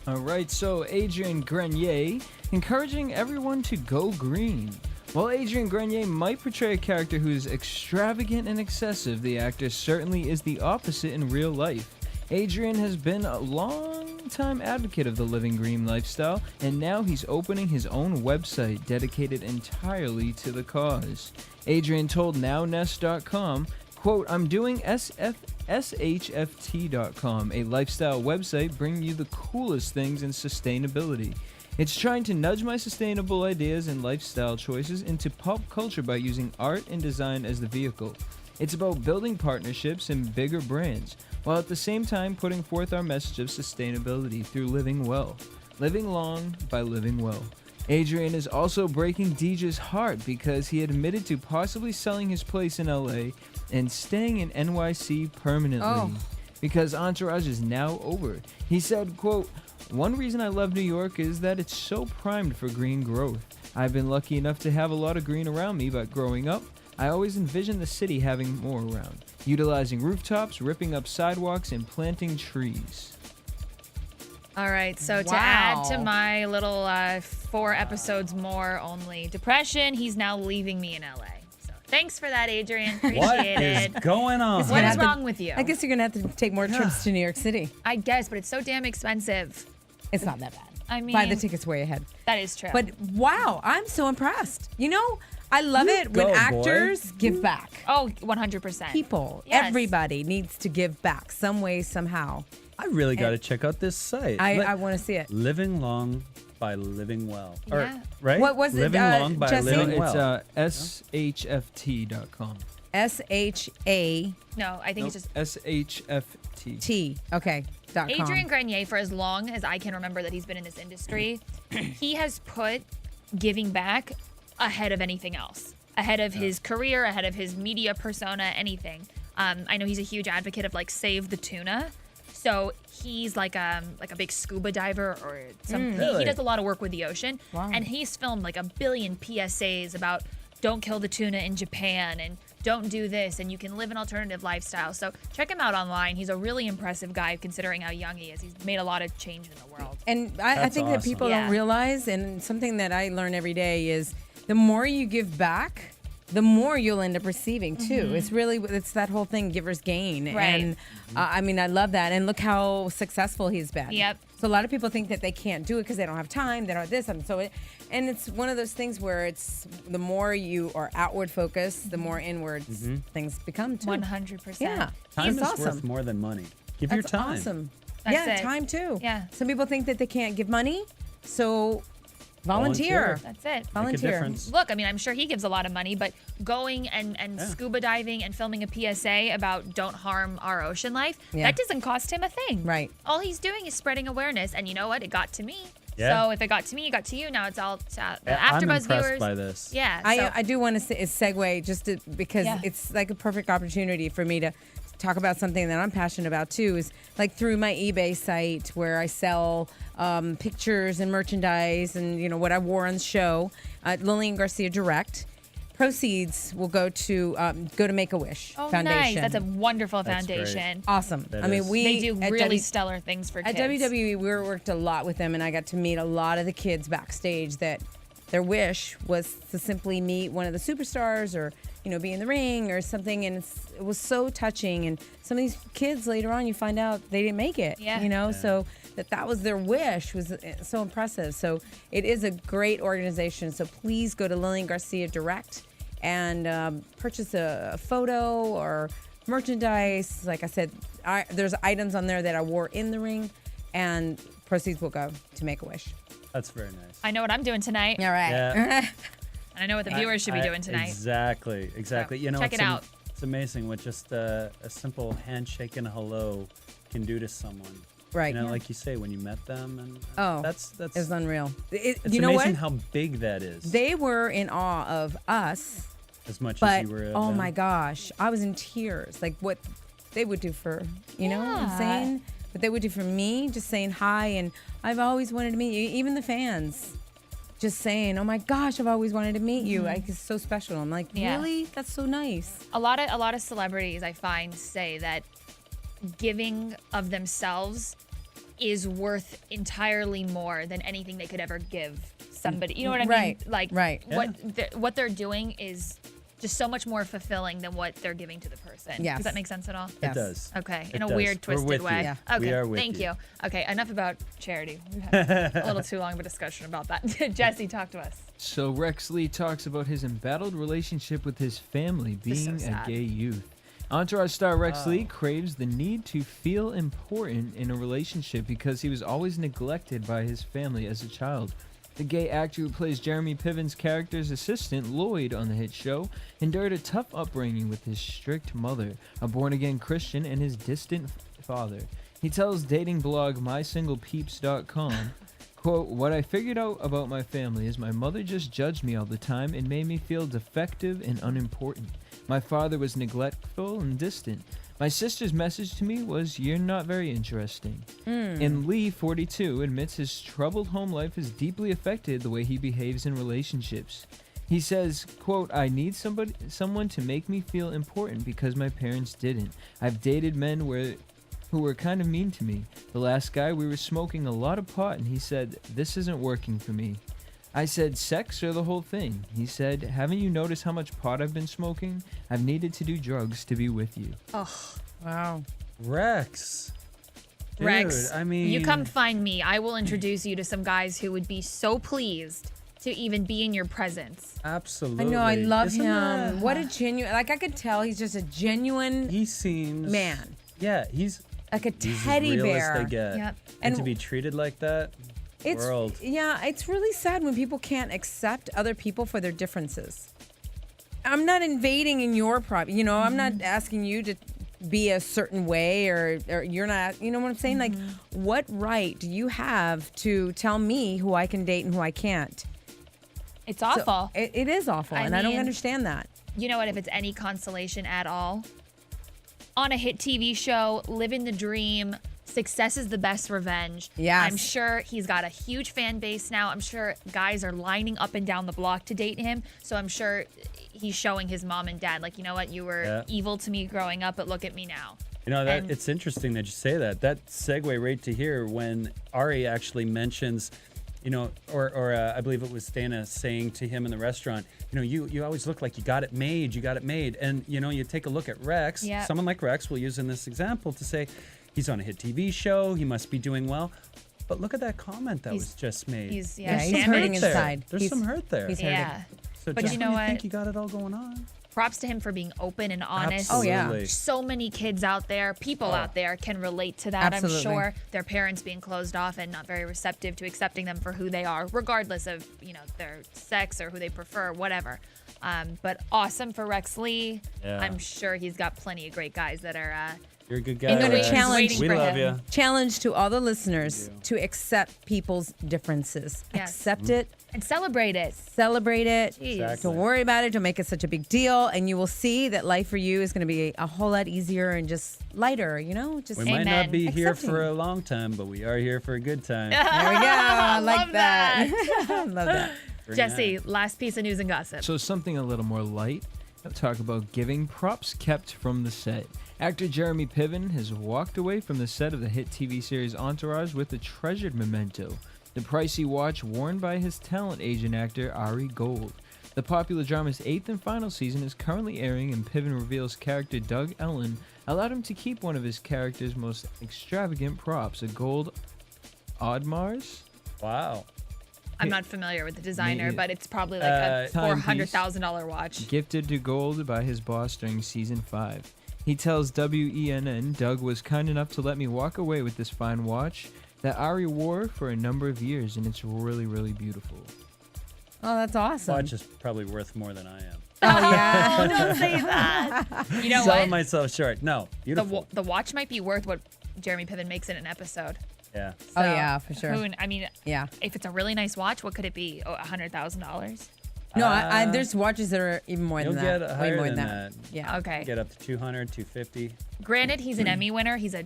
G: All right, so Adrian Grenier encouraging everyone to go green. While Adrian Grenier might portray a character who is extravagant and excessive, the actor certainly is the opposite in real life. Adrian has been a long-time advocate of the living green lifestyle, and now he's opening his own website dedicated entirely to the cause. Adrian told NowNest.com, quote, "I'm doing SHFT.com, a lifestyle website bringing you the coolest things in sustainability. It's trying to nudge my sustainable ideas and lifestyle choices into pop culture by using art and design as the vehicle. It's about building partnerships and bigger brands, while at the same time putting forth our message of sustainability through living well. Living long by living well." Adrian is also breaking Deidre's heart because he admitted to possibly selling his place in LA and staying in NYC permanently because Entourage is now over. He said, quote, "One reason I love New York is that it's so primed for green growth. I've been lucky enough to have a lot of green around me, but growing up, I always envisioned the city having more around, utilizing rooftops, ripping up sidewalks, and planting trees."
D: All right, so to add to my little 4 episodes more only depression, he's now leaving me in LA. So thanks for that, Adrian. Appreciate
E: What
D: it.
E: is going on?
D: What is wrong with you?
F: I guess you're gonna have to take more trips to New York City.
D: I guess, but it's so damn expensive.
F: It's not that bad.
D: I mean,
F: Buy the tickets way ahead.
D: that is true.
F: But wow, I'm so impressed. You know, I love it when
E: go, boy.
F: actors give back.
D: oh, 100%.
F: People,
D: Yes.
F: everybody needs to give back some way, somehow.
E: I really got to check out this site.
F: I want to see it.
E: Living long by living well.
D: Yeah.
E: Or, right?
F: What was it,
E: Living long by
F: Jesse?
E: living
G: It's
E: well.
G: SHFT.com.
F: SHAT.
D: No, I think it's just
G: SHFT.
F: Okay. .com.
D: Adrian Grenier, for as long as I can remember that he's been in this industry, he has put giving back ahead of anything else, ahead of his career, ahead of his media persona, anything. I know he's a huge advocate of like Save the Tuna. So he's like a big scuba diver or something.
E: Really?
D: He does a lot of work with the ocean.
F: Wow.
D: And he's filmed like 1 billion PSAs about don't kill the tuna in Japan and don't do this and you can live an alternative lifestyle. So check him out online. He's a really impressive guy considering how young he is. He's made a lot of change in the world.
F: And I
E: That's
F: think that
E: awesome.
F: people
D: Yeah.
F: don't realize, and something that I learn every day is the more you give back, the more you'll end up receiving too. It's that whole thing, givers gain.
D: Right.
F: And I mean, I love that. And look how successful he's been.
D: Yep.
F: So a lot of people think that they can't do it because they don't have time, they don't have this. And so and it's one of those things where it's the more you are outward focused, the more inwards things become too.
D: 100%.
F: Yeah.
E: Time
F: He's
E: is
F: awesome.
E: worth more than money. Give
F: That's
E: your time.
F: awesome.
D: That's
F: yeah,
D: it.
F: time too.
D: Yeah.
F: Some people think that they can't give money, so Volunteer.
D: That's it.
E: Make a
F: Volunteer.
E: difference.
D: Look, I mean, I'm sure he gives a lot of money, but going and scuba diving and filming a PSA about don't harm our ocean life, that doesn't cost him a thing.
F: Right.
D: All he's doing is spreading awareness. And you know what? It got to me.
E: Yeah.
D: So if it got to me, it got to you. Now it's all to the
E: I'm
D: AfterBuzz
E: impressed
D: viewers.
E: by this.
D: Yeah.
F: I do want to segue just because it's like a perfect opportunity for me to talk about something that I'm passionate about too, is like through my eBay site where I sell pictures and merchandise and, you know, what I wore on the show, Lilian Garcia Direct. Proceeds will go to Make-A-Wish Foundation.
D: Nice. That's a wonderful
E: That's
D: foundation.
F: Awesome.
E: That
F: I mean,
E: is.
D: They do really stellar things for kids.
F: At WWE, we worked a lot with them, and I got to meet a lot of the kids backstage that their wish was to simply meet one of the superstars or, you know, be in the ring or something. And it was so touching. And some of these kids later on, you find out they didn't make it.
D: Yeah.
F: You know, so that was their wish was so impressive. So it is a great organization. So please go to Lilian Garcia Direct and purchase a photo or merchandise. Like I said, there's items on there that I wore in the ring, and proceeds will go to Make-A-Wish.
E: That's very nice.
D: I know what I'm doing tonight.
F: All right.
E: Yeah.
D: I know what the viewers should be doing tonight.
E: Exactly.
D: So,
E: You know,
D: check it out.
E: It's amazing what just a simple handshake and a hello can do to someone.
F: Right.
E: You know, like you say, when you met them, and that's
F: it's unreal.
E: It's
F: you know
E: amazing
F: what?
E: how big that is.
F: They were in awe of us,
E: As much
F: but
E: as you were. of
F: oh
E: them.
F: my gosh, I was in tears. Like what they would do for, you know what I'm saying? What they would do for me, just saying hi, and I've always wanted to meet you. Even the fans, just saying, "Oh my gosh, I've always wanted to meet you." Like it's so special. I'm like, really? That's so nice.
D: A lot of celebrities I find say that giving of themselves is worth entirely more than anything they could ever give somebody. You know what I mean? Like what they're doing is just so much more fulfilling than what they're giving to the person.
F: Yes.
D: Does that make sense at all?
E: It does.
D: Okay,
E: It
D: in a
E: does.
D: weird,
E: We're
D: twisted
E: with
D: way.
E: you.
F: Yeah.
D: Okay,
E: We are with
D: thank
E: you.
D: you. Okay, enough about charity. We had a little too long of a discussion about that. Jesse, talk to us.
G: So Rex Lee talks about his embattled relationship with his family
D: This is
G: being
D: so
G: a
D: sad.
G: gay youth. Entourage star Rex Lee craves the need to feel important in a relationship because he was always neglected by his family as a child. The gay actor who plays Jeremy Piven's character's assistant, Lloyd, on the hit show, endured a tough upbringing with his strict mother, a born-again Christian, and his distant father. He tells dating blog MySinglePeeps.com, quote, "What I figured out about my family is my mother just judged me all the time and made me feel defective and unimportant. My father was neglectful and distant. My sister's message to me was, you're not very interesting." And Lee, 42, admits his troubled home life has deeply affected the way he behaves in relationships. He says, quote, "I need someone to make me feel important because my parents didn't. I've dated men who were kind of mean to me. The last guy, we were smoking a lot of pot, and he said, this isn't working for me. I said, sex or the whole thing? He said, haven't you noticed how much pot I've been smoking? I've needed to do drugs to be with you."
D: Oh,
F: Wow.
E: Rex. Dude,
D: Rex,
E: I mean,
D: you come find me. I will introduce you to some guys who would be so pleased to even be in your presence.
E: Absolutely.
F: I know. I love
E: Isn't
F: him.
E: that-
F: What a genuine. Like I could tell he's just a genuine
E: He seems
F: man.
E: Yeah, he's
F: Like a
E: he's
F: teddy
E: as real
F: bear.
E: as they get.
D: Yep.
E: And
F: And
E: to be treated like that. World.
F: It's really sad when people can't accept other people for their differences. I'm not invading in your private, you know, I'm not asking you to be a certain way or you're not, you know what I'm saying? Like, what right do you have to tell me who I can date and who I can't?
D: It's awful.
F: So, it is awful, and I don't
D: mean,
F: understand that.
D: You know what? If it's any consolation at all, on a hit TV show, living the dream, success is the best revenge.
F: Yes.
D: I'm sure he's got a huge fan base now. I'm sure guys are lining up and down the block to date him. So I'm sure he's showing his mom and dad, like, you know what? You were evil to me growing up, but look at me now.
E: You know, that it's interesting that you say that. That segue right to here when Ari actually mentions, you know, or I believe it was Dana saying to him in the restaurant, you know, you always look like you got it made, you got it made. And, you know, you take a look at Rex, someone like Rex, we'll use in this example to say, he's on a hit TV show, he must be doing well. But look at that comment that was just made.
D: He's
F: he's hurting inside.
E: There's some hurt there.
F: He's hurting.
D: Yeah.
E: So
D: But
E: just
D: you know
E: when
D: what?
E: you think you got it all going on.
D: props to him for being open and honest.
F: Oh, yeah.
E: Absolutely.
D: So many kids out there, people out there can relate to that,
F: Absolutely.
D: I'm sure. Their parents being closed off and not very receptive to accepting them for who they are, regardless of, their sex or who they prefer, whatever. But awesome for Rex Lee.
E: Yeah.
D: I'm sure he's got plenty of great guys that are
E: You're a good guy.
F: I'm going to
E: Rex.
F: challenge.
E: We love you.
F: Challenge to all the listeners to accept people's differences.
D: Yes.
F: Accept it.
D: and celebrate it.
F: Celebrate it.
D: Jeez.
F: Don't worry about it. Don't make it such a big deal. And you will see that life for you is going to be a whole lot easier and just lighter, Just
E: We might not be here
F: accepting.
E: for a long time, but we are here for a good time.
F: There we go. I like
D: Love
F: that. Love that.
E: Very
D: Jesse,
E: nice.
D: last piece of news and gossip.
G: So something a little more light. I'll talk about giving props kept from the set. Actor Jeremy Piven has walked away from the set of the hit TV series Entourage with a treasured memento, the pricey watch worn by his talent agent actor Ari Gold. The popular drama's 8th and final season is currently airing, and Piven reveals character Doug Ellen allowed him to keep one of his character's most extravagant props, a gold Audemars.
E: Wow.
D: I'm not familiar with the designer,
G: Me-
D: but it's probably like a
G: Timepiece.
D: $400,000 watch.
G: Gifted to Gold by his boss during season 5. He tells WENN, Doug was kind enough to let me walk away with this fine watch that Ari wore for a number of years, and it's really, really beautiful.
F: Oh, that's awesome.
E: Watch is probably worth more than I am.
F: Oh, yeah.
D: Don't say that. You know
E: Selling
D: what?
E: myself short. No, beautiful.
D: The watch might be worth what Jeremy Piven makes in an episode.
E: Yeah.
F: Oh,
D: So,
F: yeah, for sure. Yeah.
D: If it's a really nice watch, what could it be? Oh, $100,000?
F: No, there's watches that are even more
E: You'll
F: than that.
E: get
F: Way
E: higher
F: more
E: than
F: than
E: that.
F: Yeah.
D: Okay.
E: Get up to 200, 250.
D: Granted, he's an Emmy winner. He's a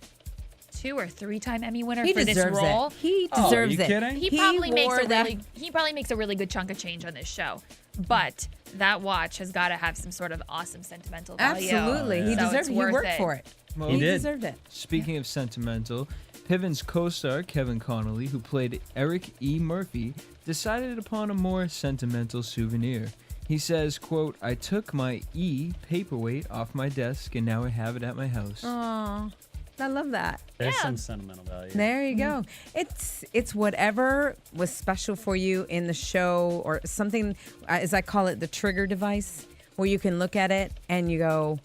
D: 2 or 3-time Emmy winner
F: He
D: for this
F: deserves
D: role.
F: it. He
E: Oh, are
F: deserves
E: you
F: it.
E: kidding?
D: He probably makes
F: wore
D: a
F: that-
D: really good chunk of change on this show. But that watch has got to have some sort of awesome sentimental value.
F: Absolutely. He
D: So
F: deserved
D: it's
F: it. He
D: worth
F: worked for it.
G: Well,
F: He
E: did.
F: deserved it.
G: Speaking of sentimental, Piven's co-star Kevin Connolly, who played Eric E. Murphy, decided upon a more sentimental souvenir. He says, quote, I took my E paperweight off my desk and now I have it at my house.
F: Oh, I love that.
E: There's some sentimental value.
F: There you go. It's whatever was special for you in the show, or something, as I call it, the trigger device, where you can look at it and you go,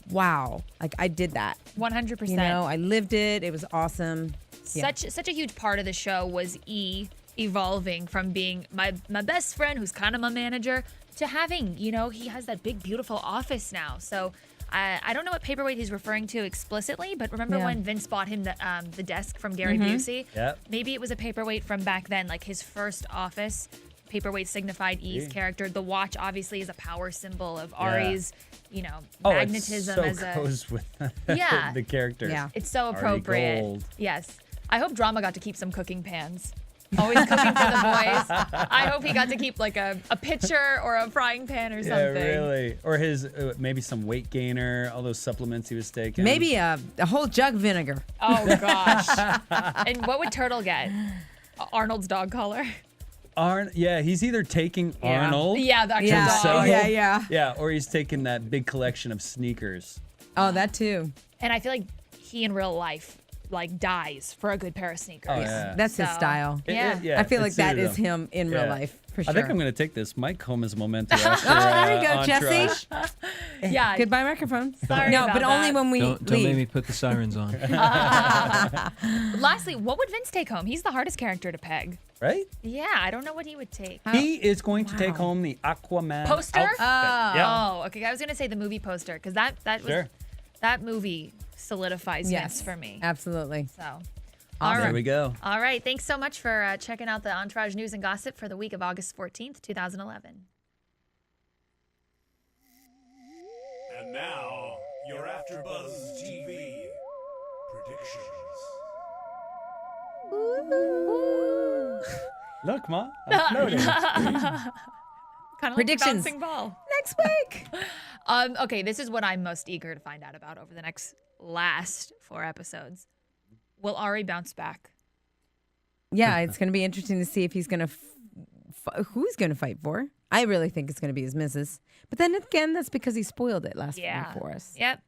F: wow, like I did that.
D: 100%.
F: I lived it. It was awesome. Yeah.
D: Such a huge part of the show was E evolving from being my best friend, who's kind of my manager, to having, he has that big, beautiful office now. So I don't know what paperweight he's referring to explicitly, but remember when Vince bought him the desk from Gary Busey?
E: Yep.
D: Maybe it was a paperweight from back then, like his first office. Paperweight signified E's character. The watch obviously is a power symbol of Ari's, magnetism
E: it
D: as a.
E: goes with
D: Yeah.
E: the character.
F: Yeah.
D: It's so
E: Ari
D: appropriate.
E: Gold.
D: Yes. I hope Drama got to keep some cooking pans. Always cooking for the boys. I hope he got to keep like a pitcher or a frying pan or something.
E: Yeah, really. Or his maybe some weight gainer, all those supplements he was taking.
F: Maybe a whole jug vinegar.
D: Oh gosh. And what would Turtle get? Arnold's dog collar.
E: Yeah, he's either taking Arnold.
D: Yeah, the actual
F: Yeah.
D: dog.
F: Yeah.
E: Yeah, or he's taking that big collection of sneakers.
F: Oh, that too.
D: And I feel like he in real life dies for a good pair of sneakers.
E: Oh, yeah.
F: That's his
D: So,
F: style.
D: Yeah.
F: I feel
E: it
F: like that
E: suited
F: is him in real life, for sure.
E: I think I'm going to take this mic home as a memento after
F: there you go,
E: Entourage.
F: Jesse.
D: Yeah.
F: Goodbye, microphone.
D: Sorry
F: no,
D: about
F: but only
D: that.
F: when we
G: Don't
F: leave.
G: make me put the sirens on.
D: Lastly, what would Vince take home? He's the hardest character to peg.
E: Right?
D: Yeah, I don't know what he would take.
E: He is going to take home the Aquaman
D: Poster?
E: outfit. Yeah.
D: Oh, okay. I was gonna say the movie poster because that was
E: Sure.
D: that movie solidifies
F: Yes,
D: Vince for me.
F: Absolutely.
D: So,
E: There we go.
D: all right. Thanks so much for checking out the Entourage news and gossip for the week of August 14th, 2011.
A: And now, your AfterBuzz TV predictions.
E: Look, Ma. I'm floating.
D: Kind of
F: Predictions.
D: like a bouncing ball.
F: Next week.
D: Okay, this is what I'm most eager to find out about over the last 4 episodes. Will Ari bounce back?
F: Yeah, it's going to be interesting to see if he's going to who's going to fight for. I really think it's going to be his missus. But then again, that's because he spoiled it last week for us.
D: Yep.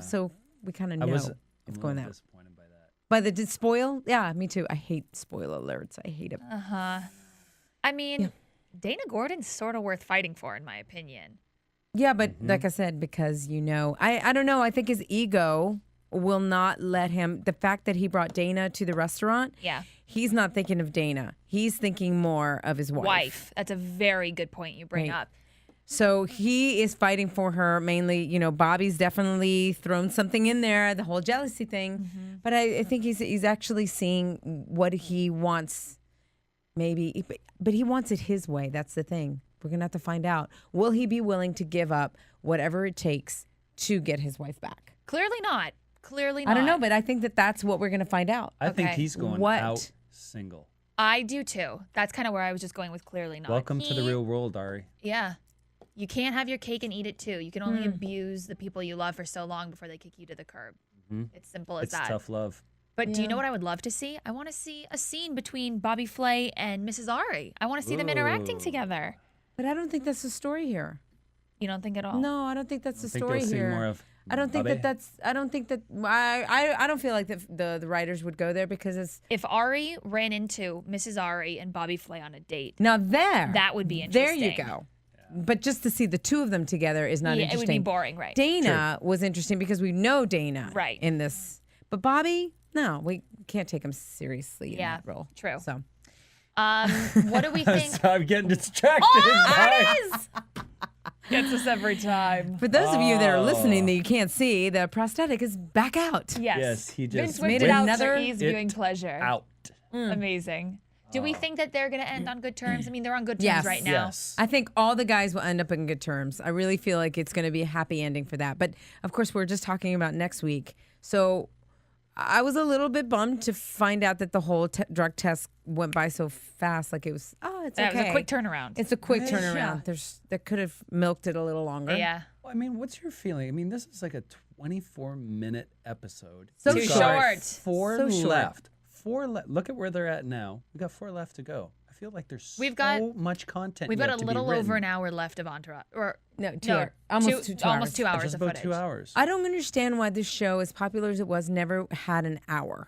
F: So we kind of know
E: I'm
F: it's
E: a
F: going
E: little
F: that.
E: disappointed by that.
F: By the did spoil? Yeah, me too. I hate spoil alerts. I hate it.
D: I mean, Dana Gordon's sort of worth fighting for, in my opinion.
F: Yeah, but like I said, because I don't know. I think his ego will not let him. The fact that he brought Dana to the restaurant.
D: Yeah.
F: He's not thinking of Dana. He's thinking more of his wife.
D: That's a very good point you bring up.
F: So he is fighting for her mainly. Bobby's definitely thrown something in there, the whole jealousy thing. But I think he's actually seeing what he wants, maybe. But he wants it his way. That's the thing. We're going to have to find out. Will he be willing to give up whatever it takes to get his wife back?
D: Clearly not. Clearly not.
F: I don't know, but I think that's what we're going to find out.
E: I think he's going out single.
D: I do too. That's kind of where I was just going with clearly not.
E: Welcome to the real world, Ari.
D: Yeah. You can't have your cake and eat it too. You can only abuse the people you love for so long before they kick you to the curb. It's simple as that.
E: It's tough love.
D: But do you know what I would love to see? I want to see a scene between Bobby Flay and Mrs. Ari. I want to see them interacting together.
F: But I don't think that's the story here.
D: You don't think at all?
F: No, I don't think that's the story
E: you'll see
F: here.
E: more of
F: I don't think
E: Bobby?
F: I don't feel like the writers would go there because it's.
D: If Ari ran into Mrs. Ari and Bobby Flay on a date.
F: Now
D: that would be interesting.
F: There you go. But just to see the two of them together is not interesting.
D: It would be boring, right?
F: Dana was interesting because we know Dana in this. But Bobby, no, we can't take him seriously in that role.
D: True.
F: So.
D: What do we think?
E: I'm getting distracted.
F: It is.
D: Gets us every time.
F: For those of you that are listening that you can't see, the prosthetic is back out.
E: Yes, he just
D: Vince whipped it out for ease
E: it
D: viewing pleasure.
E: out.
D: Amazing. Do we think that they're going to end on good terms? I mean, they're on good terms
F: Yes.
D: right now.
E: Yes.
F: I think all the guys will end up in good terms. I really feel like it's going to be a happy ending for that. But of course, we're just talking about next week. So I was a little bit bummed to find out that the whole drug test went by so fast. Like it was, it's okay.
D: It was a quick turnaround.
F: It's a quick turnaround. They could have milked it a little longer.
D: Yeah.
E: Well, I mean, what's your feeling? I mean, this is like a 24-minute episode.
F: So
D: Too
F: short.
D: short.
E: Four
F: So short.
E: left. Look at where they're at now. We got 4 left to go. I feel like there's so much content.
D: We've got
E: yet
D: a
E: to be
D: little
E: written.
D: over an hour left of Entourage. Or
F: Almost 2 hours.
D: Almost 2 hours
E: Just
D: of
E: about
D: footage.
E: 2 hours.
F: I don't understand why this show, as popular as it was, never had an hour.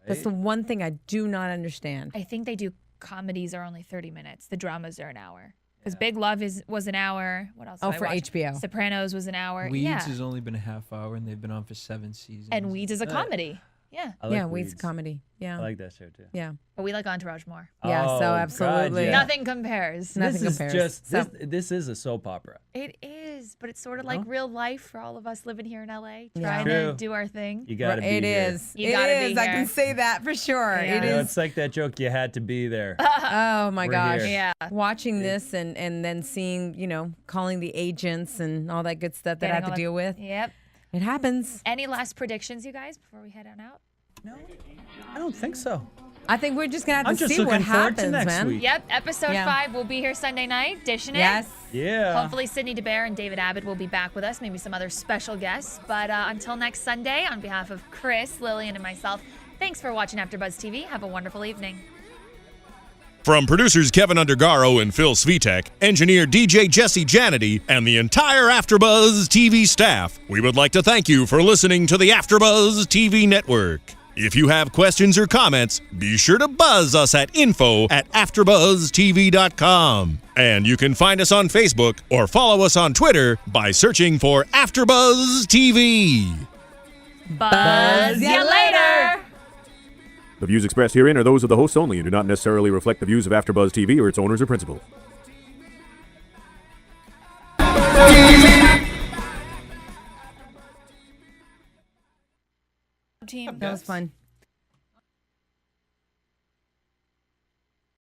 F: That's the one thing I do not understand.
D: I think they do comedies are only 30 minutes. The dramas are an hour. Because Big Love was an hour. What else?
F: Oh,
D: did I
F: for
D: watch?
F: HBO.
D: Sopranos was an hour.
G: Weeds
D: yeah.
G: has only been a half hour, and they've been on for 7 seasons.
D: And Weeds is a comedy. Yeah.
E: I like
F: Weeds comedy. Yeah.
E: I like that show too.
F: Yeah.
D: But we like Entourage more.
F: Yeah,
E: Oh,
F: so
E: God,
F: absolutely.
E: yeah.
D: Nothing compares.
F: Nothing
E: this
F: compares.
E: Is just,
F: So-
E: this is a soap opera.
D: It is, but it's sort of like real life for all of us living here in LA,
F: Yeah.
D: trying
E: True.
D: to do our thing.
E: You gotta be
F: It
E: here.
F: is.
D: You
F: It
D: gotta be
F: is. I
D: here.
F: can say that for sure.
D: Yeah.
F: It
E: You know,
F: is.
E: it's like that joke. You had to be there.
F: Oh my
E: We're
F: gosh.
E: here.
D: Yeah.
F: Watching this and then seeing, calling the agents and all that good stuff that I have to deal with.
D: Yep.
F: It happens.
D: Any last predictions, you guys, before we head on out?
E: No, I don't think so.
F: I think we're just gonna have
E: I'm
F: to
E: just
F: see what
E: looking forward to
F: happens,
E: next
F: man.
E: week.
D: Yep. Episode
F: Yeah.
D: 5 will be here Sunday night, dishing it.
F: Yes.
E: Yeah.
D: Hopefully, Sydney DeBear and David Abbott will be back with us, maybe some other special guests. But until next Sunday, on behalf of Chris, Lilian, and myself, thanks for watching AfterBuzz TV. Have a wonderful evening.
A: From producers Kevin Undergaro and Phil Svitek, engineer DJ Jesse Janity, and the entire AfterBuzz TV staff, we would like to thank you for listening to the AfterBuzz TV network. If you have questions or comments, be sure to buzz us at info@AfterBuzzTV.com. And you can find us on Facebook or follow us on Twitter by searching for AfterBuzz TV.
D: Buzz ya later.
M: The views expressed herein are those of the hosts only and do not necessarily reflect the views of AfterBuzz TV or its owners or principals.
D: Team.
F: That was fun.